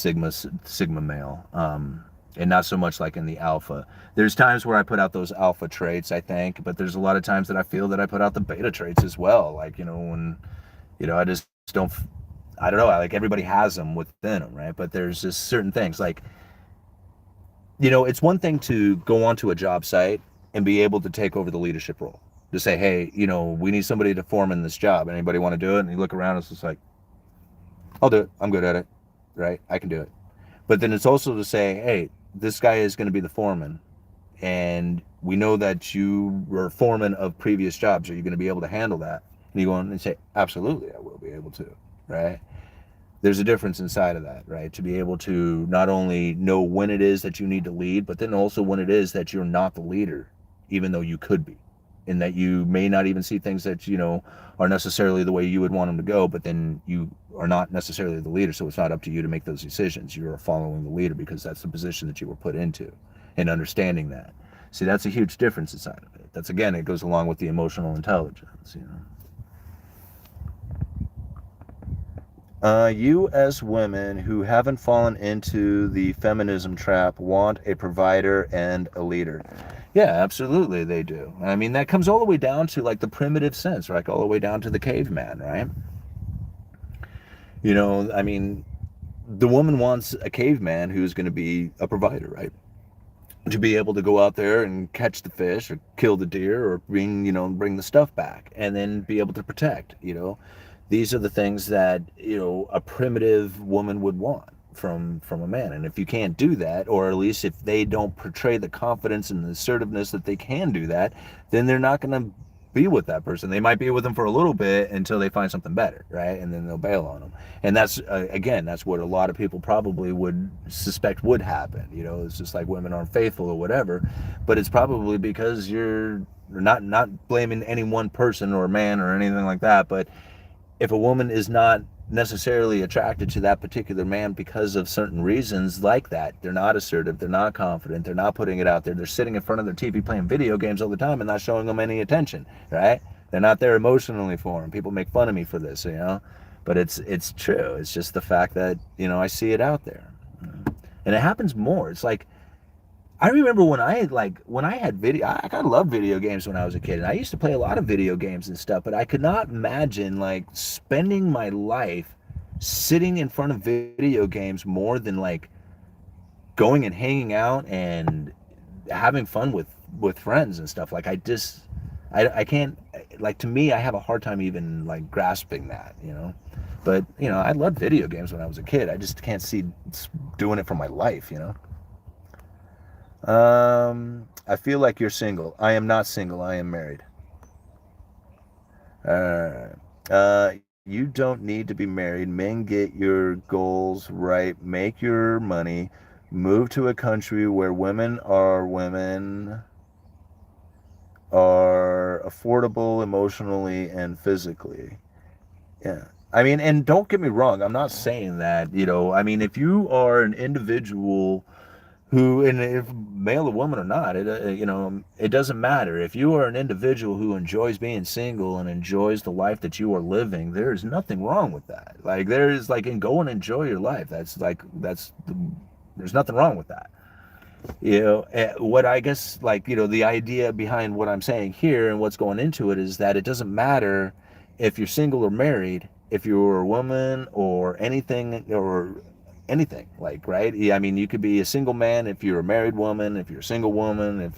sigma male, and not so much like in the alpha. There's times where I put out those alpha traits, I think, but there's a lot of times that I feel that I put out the beta traits as well. Like, when, I just don't, I don't know, like everybody has them within them, right? But there's just certain things like, it's one thing to go onto a job site and be able to take over the leadership role. To say, hey, we need somebody to form in this job. Anybody want to do it? And you look around, it's just like, I'll do it. I'm good at it. Right? I can do it. But then it's also to say, hey, this guy is going to be the foreman, and we know that you were foreman of previous jobs. Are you going to be able to handle that? And you go on and say, absolutely, I will be able to, right? There's a difference inside of that, right? To be able to not only know when it is that you need to lead, but then also when it is that you're not the leader, even though you could be, and that you may not even see things that, are necessarily the way you would want them to go, but then you are not necessarily the leader. So it's not up to you to make those decisions. You are following the leader because that's the position that you were put into, and understanding that. See, that's a huge difference inside of it. That's, again, it goes along with the emotional intelligence. You as women who haven't fallen into the feminism trap want a provider and a leader. Yeah, absolutely they do. I mean, that comes all the way down to like the primitive sense, right? All the way down to the caveman, right? I mean, the woman wants a caveman who's going to be a provider, right? To be able to go out there and catch the fish or kill the deer or bring the stuff back and then be able to protect. These are the things that, a primitive woman would want from a man. And if you can't do that, or at least if they don't portray the confidence and the assertiveness that they can do that, then they're not going to be with that person. They might be with them for a little bit until they find something better, right? And then they'll bail on them. And that's again, that's what a lot of people probably would suspect would happen. It's just like women aren't faithful or whatever, but it's probably because you're not blaming any one person or man or anything like that. But if a woman is not necessarily attracted to that particular man because of certain reasons like that, they're not assertive, they're not confident, they're not putting it out there, they're sitting in front of their TV playing video games all the time and not showing them any attention, right? They're not there emotionally for them. People make fun of me for this. But it's true. It's just the fact that, I see it out there. And it happens more. It's like, I remember when I had video. I kind of loved video games when I was a kid, and I used to play a lot of video games and stuff. But I could not imagine like spending my life sitting in front of video games more than like going and hanging out and having fun with friends and stuff. Like I can't, like, to me, I have a hard time even like grasping that. But I loved video games when I was a kid. I just can't see doing it for my life. I feel like you're single. I am not single. I am married. Uh, uh, you don't need to be married. Men, get your goals right. Make your money. Move to a country where women are affordable emotionally and physically. Yeah. I mean, and don't get me wrong. I'm not saying that. I mean, if you are an individual who, and if male or woman or not, it doesn't matter. If you are an individual who enjoys being single and enjoys the life that you are living, there is nothing wrong with that. Like, there is, like, and go and enjoy your life. There's nothing wrong with that. What I guess, like, the idea behind what I'm saying here and what's going into it is that it doesn't matter if you're single or married, if you're a woman or anything, like, right? Yeah, I mean, you could be a single man if you're a married woman, if you're a single woman,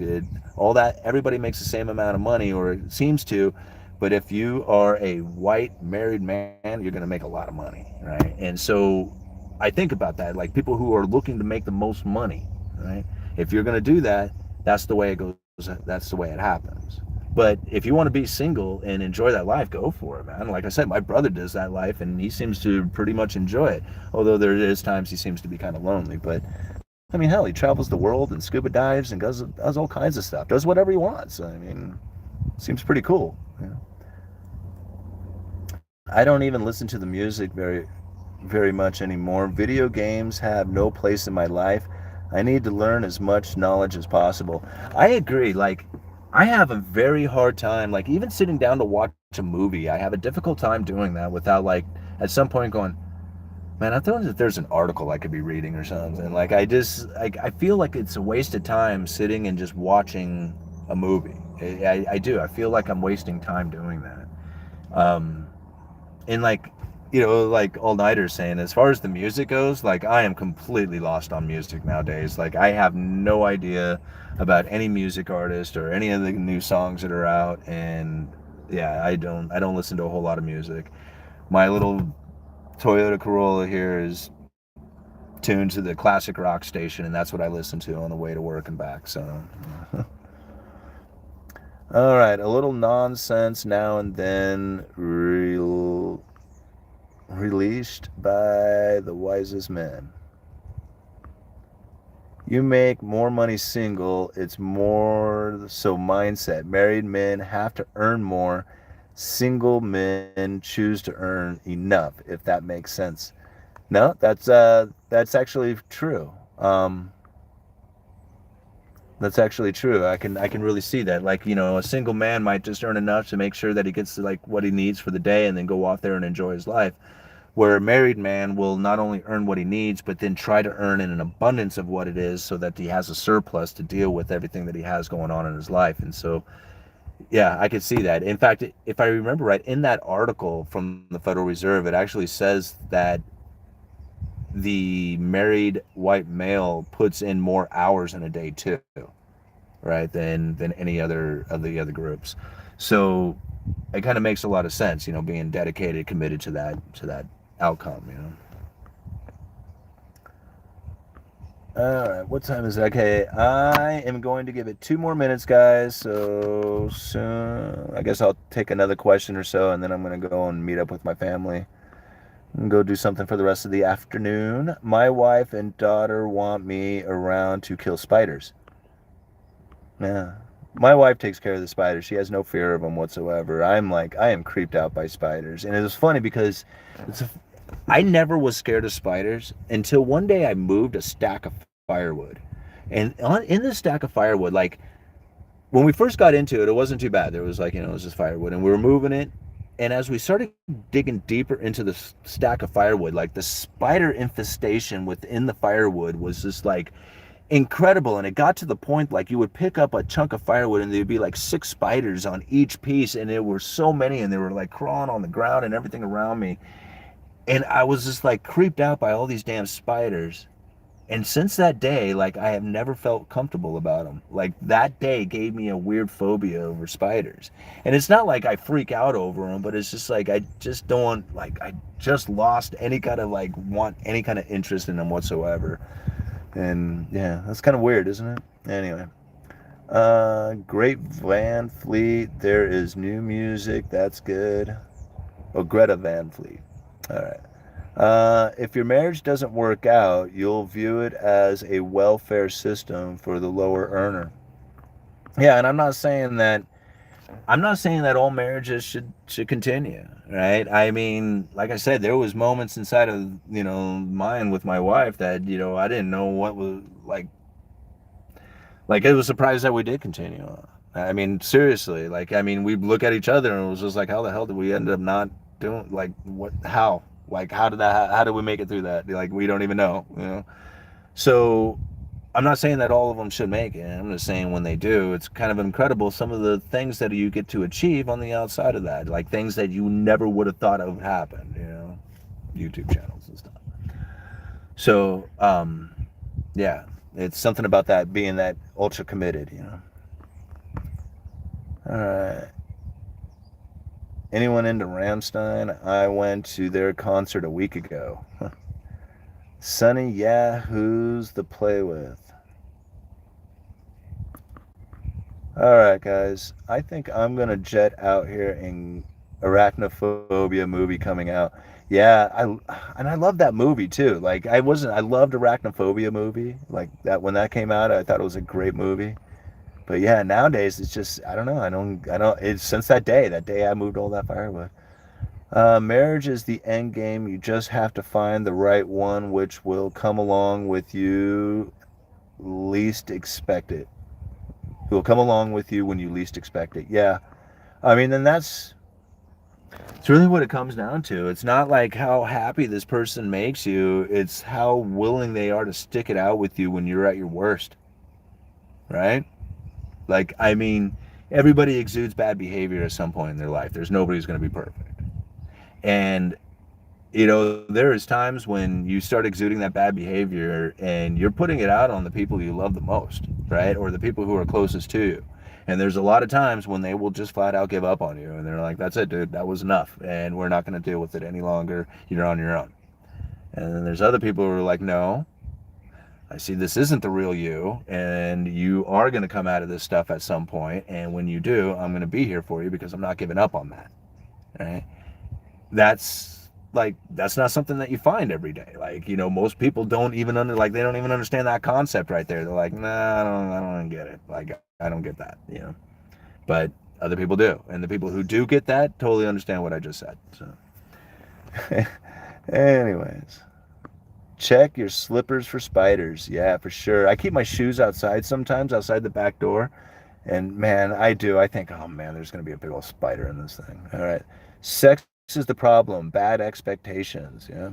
all that, everybody makes the same amount of money, or it seems to. But if you are a white married man, you're going to make a lot of money, right? And so I think about that, like people who are looking to make the most money, right? If you're going to do that, that's the way it goes. That's the way it happens. But if you want to be single and enjoy that life, go for it, man. Like I said, my brother does that life, and he seems to pretty much enjoy it. Although there is times he seems to be kind of lonely. But I mean, hell, he travels the world and scuba dives and does all kinds of stuff. Does whatever he wants. I mean, seems pretty cool. I don't even listen to the music very much anymore. Video games have no place in my life. I need to learn as much knowledge as possible. I agree. Like, I have a very hard time, like, even sitting down to watch a movie. I have a difficult time doing that without, like, at some point going, man, I thought that there's an article I could be reading or something. Like, I feel like it's a waste of time sitting and just watching a movie. I do. I feel like I'm wasting time doing that. Um, and like, like All Nighter's saying, as far as the music goes, like, I am completely lost on music nowadays. Like, I have no idea about any music artist or any of the new songs that are out. And yeah, I don't listen to a whole lot of music. My little Toyota Corolla here is tuned to the classic rock station, and that's what I listen to on the way to work and back. So, all right, a little nonsense now and then, released by the wisest men. You make more money single, it's more so mindset. Married men have to earn more. Single men choose to earn enough, if that makes sense. No, that's actually true. That's actually true. I can really see that. Like, a single man might just earn enough to make sure that he gets like what he needs for the day and then go off there and enjoy his life. Where a married man will not only earn what he needs, but then try to earn in an abundance of what it is so that he has a surplus to deal with everything that he has going on in his life. And so, yeah, I could see that. In fact, if I remember right, in that article from the Federal Reserve, it actually says that the married white male puts in more hours in a day too, right, than any other of the other groups. So it kind of makes a lot of sense, being dedicated, committed to that outcome. All right, what time is it? Okay, I am going to give it 2 more minutes, guys. So soon, I guess I'll take another question or so, and then I'm going to go and meet up with my family and go do something for the rest of the afternoon. My wife and daughter want me around to kill spiders. Yeah. My wife takes care of the spiders. She has no fear of them whatsoever. I am creeped out by spiders. And it was funny because I never was scared of spiders until one day I moved a stack of firewood. And in this stack of firewood, like when we first got into it, it wasn't too bad. There was it was just firewood, and we were moving it. And as we started digging deeper into the stack of firewood, like the spider infestation within the firewood was just like incredible. And it got to the point like you would pick up a chunk of firewood and there'd be like 6 spiders on each piece, and there were so many, and they were like crawling on the ground and everything around me. And I was just like creeped out by all these damn spiders. And since that day, like I have never felt comfortable about them. Like that day gave me a weird phobia over spiders. And it's not like I freak out over them, but it's just like I just don't like I just lost any kind of like want any kind of interest in them whatsoever. And yeah, that's kind of weird, isn't it? Anyway, Great Van Fleet. There is new music. That's good. Oh, Greta Van Fleet. All right. If your marriage doesn't work out, you'll view it as a welfare system for the lower earner. Yeah, and I'm not saying that all marriages should continue, right? I mean, like I said, there was moments inside of, mine with my wife that, I didn't know what was like it was surprised that we did continue. I mean, seriously, like I mean, we look at each other and it was just like, how the hell did we end up not doing like what how? Like how did we make it through that? Like we don't even know. So I'm not saying that all of them should make it. I'm just saying when they do, it's kind of incredible some of the things that you get to achieve on the outside of that, like things that you never would have thought of happened, YouTube channels and stuff. So, yeah, it's something about that being that ultra committed. All right. Anyone into Rammstein? I went to their concert a week ago. Sonny, yeah, who's the play with? All right, guys. I think I'm gonna jet out here in Arachnophobia movie coming out. Yeah, I love that movie too. Like I loved Arachnophobia movie. Like that when that came out, I thought it was a great movie. But yeah, nowadays it's just I don't know. I don't. It's since that day I moved all that firewood. Marriage is the end game. You just have to find the right one, which will come along with you least expect it. It will come along with you when you least expect it. Yeah. I mean, then it's really what it comes down to. It's not like how happy this person makes you. It's how willing they are to stick it out with you when you're at your worst. Right? Like, I mean, everybody exudes bad behavior at some point in their life. There's nobody who's going to be perfect. And, there is times when you start exuding that bad behavior and you're putting it out on the people you love the most, right? Or the people who are closest to you. And there's a lot of times when they will just flat out give up on you. And they're like, that's it, dude. That was enough. And we're not going to deal with it any longer. You're on your own. And then there's other people who are like, no, I see this isn't the real you, and you are going to come out of this stuff at some point, and when you do, I'm going to be here for you because I'm not giving up on that. Right? That's not something that you find every day. Like, most people don't even they don't even understand that concept right there. They're like, nah, I don't get it. Like, I don't get that. But other people do, and the people who do get that totally understand what I just said. So, anyways. Check your slippers for spiders. Yeah, for sure. I keep my shoes outside sometimes, outside the back door. And man, I do. I think, oh man, there's going to be a big old spider in this thing. All right. Sex is the problem. Bad expectations. Yeah.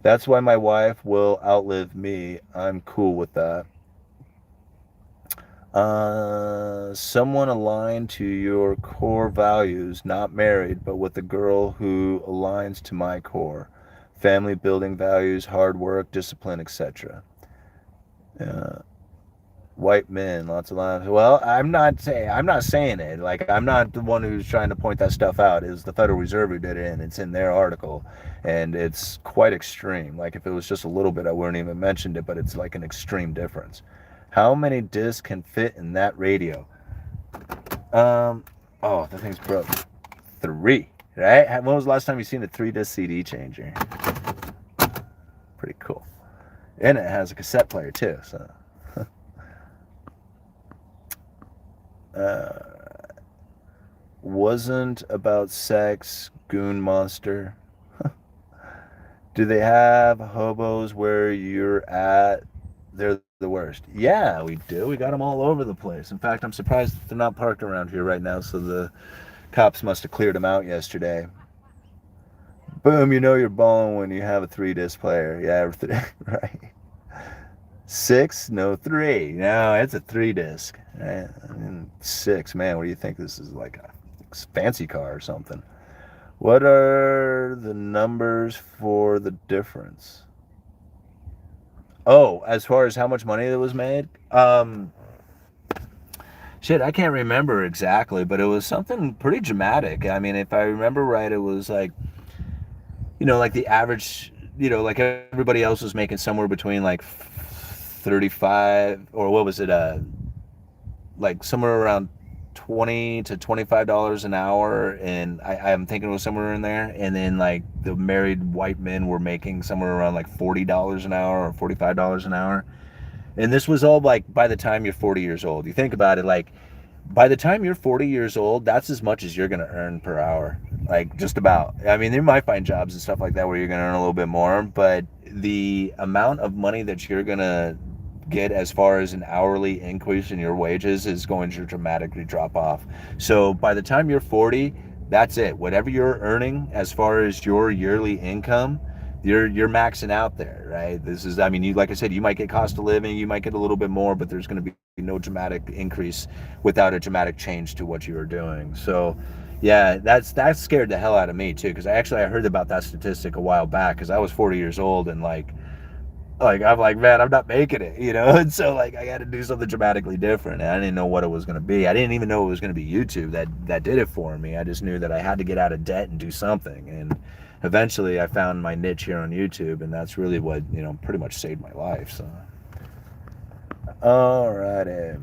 That's why my wife will outlive me. I'm cool with that. Someone aligned to your core values, not married, but with a girl who aligns to my core. Family building values, hard work, discipline, etc. Uh, White men, lots of lines. Well, I'm not saying it. Like, I'm not the one who's trying to point that stuff out. It's the Federal Reserve who did it, and it's in their article, and it's quite extreme. Like, if it was just a little bit, I wouldn't even mentioned it, but it's like an extreme difference. How many discs can fit in that radio? Oh, the thing's broke. 3, right? When was the last time you seen a 3-disc CD changer? Pretty cool. And it has a cassette player too, so. Wasn't about sex, goon monster. Do they have hobos where you're at? They're the worst. Yeah, we do. We got them all over the place. In fact, I'm surprised they're not parked around here right now, so the cops must have cleared them out yesterday. Boom, you're balling when you have a 3-disc player. Yeah, right. 6, no 3. No, it's a 3-disc. Right? 6, man, what do you think? This is like a fancy car or something. What are the numbers for the difference? Oh, as far as how much money that was made? Shit, I can't remember exactly, but it was something pretty dramatic. I mean, if I remember right, it was like the average, like everybody else was making somewhere between like 35, or what was it, like somewhere around $20 to $25 an hour, and I'm thinking it was somewhere in there. And then like the married white men were making somewhere around like $40 an hour or $45 an hour. And this was all like by the time you're 40 years old. You think about it, like by the time you're 40 years old, that's as much as you're going to earn per hour. Like, just about. I mean, you might find jobs and stuff like that where you're going to earn a little bit more, but the amount of money that you're going to get as far as an hourly increase in your wages is going to dramatically drop off. So by the time you're 40, that's it. Whatever you're earning as far as your yearly income, you're maxing out there, right? This is, I mean, like I said, you might get cost of living, you might get a little bit more, but there's going to be no dramatic increase without a dramatic change to what you are doing. So yeah, that scared the hell out of me too, because I heard about that statistic a while back, because I was 40 years old, and I'm like, man, I'm not making it. And so like I got to do something dramatically different, and I didn't know what it was going to be. I didn't even know it was going to be YouTube that did it for me. I just knew that I had to get out of debt and do something, and eventually I found my niche here on YouTube, and that's really what pretty much saved my life. So alrighty,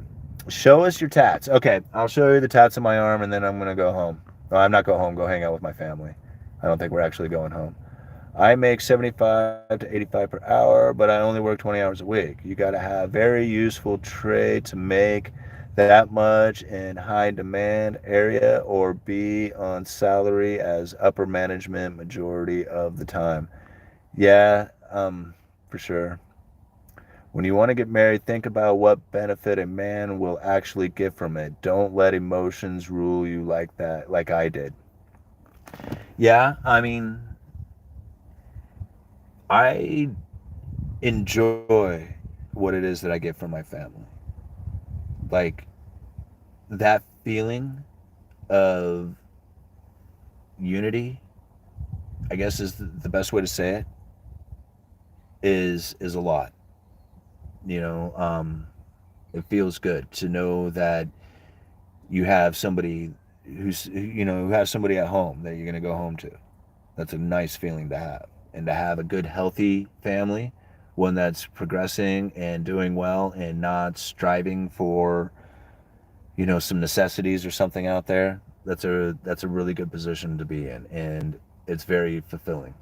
show us your tats. Okay, I'll show you the tats on my arm, and then I'm gonna go home. No, I'm not go home, go hang out with my family. I don't think we're actually going home. I make 75 to 85 per hour, but I only work 20 hours a week. You got to have very useful trade to make that much in high demand area, or be on salary as upper management majority of the time. Yeah, for sure. When you want to get married, think about what benefit a man will actually get from it. Don't let emotions rule you like that, like I did. Yeah, I mean, I enjoy what it is that I get from my family. Like, that feeling of unity, I guess is the best way to say it, is a lot. It feels good to know that you have somebody who has somebody at home that you're going to go home to. That's a nice feeling to have. and to have a good, healthy family, one that's progressing and doing well and not striving for, some necessities or something out there. That's a really good position to be in, and it's very fulfilling.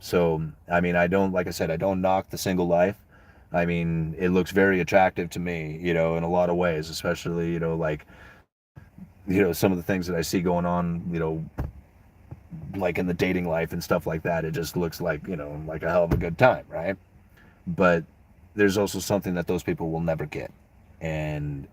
So, I mean, I don't, like I said, I don't knock the single life. I mean, it looks very attractive to me, in a lot of ways, especially, like, some of the things that I see going on, like in the dating life and stuff like that. It just looks like, like a hell of a good time, right? But there's also something that those people will never get. And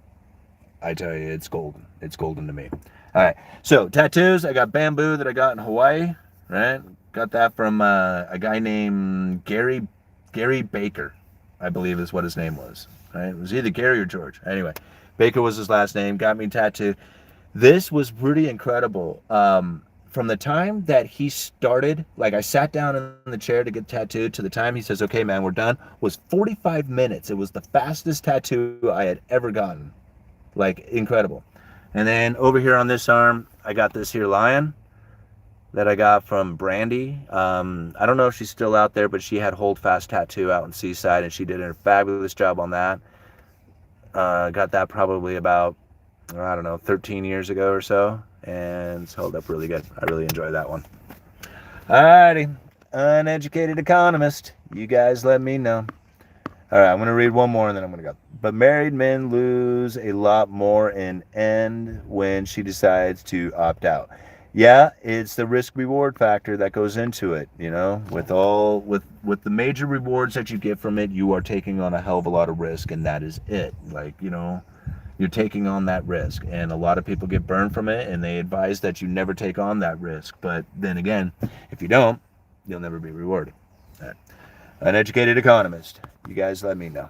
I tell you, it's golden. It's golden to me. All right. So tattoos, I got bamboo that I got in Hawaii, right? Got that from a guy named Gary Baker, I believe is what his name was. Right? It was either Gary or George. Anyway, Baker was his last name. Got me tattooed. This was pretty incredible. From the time that he started, like I sat down in the chair to get tattooed to the time he says, "Okay, man, we're done," was 45 minutes. It was the fastest tattoo I had ever gotten. Like, incredible. And then over here on this arm, I got this here lion that I got from Brandy. I don't know if she's still out there, but she had Hold Fast Tattoo out in Seaside, and she did a fabulous job on that. Got that probably about, I don't know, 13 years ago or so, and it's held up really good. I really enjoy that one. Alrighty, Uneducated Economist. You guys let me know. All right, I'm going to read one more and then I'm going to go. But married men lose a lot more in end when she decides to opt out. Yeah, it's the risk reward factor that goes into it, with the major rewards that you get from it, you are taking on a hell of a lot of risk, and that is it. Like, you're taking on that risk, and a lot of people get burned from it, and they advise that you never take on that risk. But then again, if you don't, you'll never be rewarded. All right. Uneducated Economist. You guys let me know.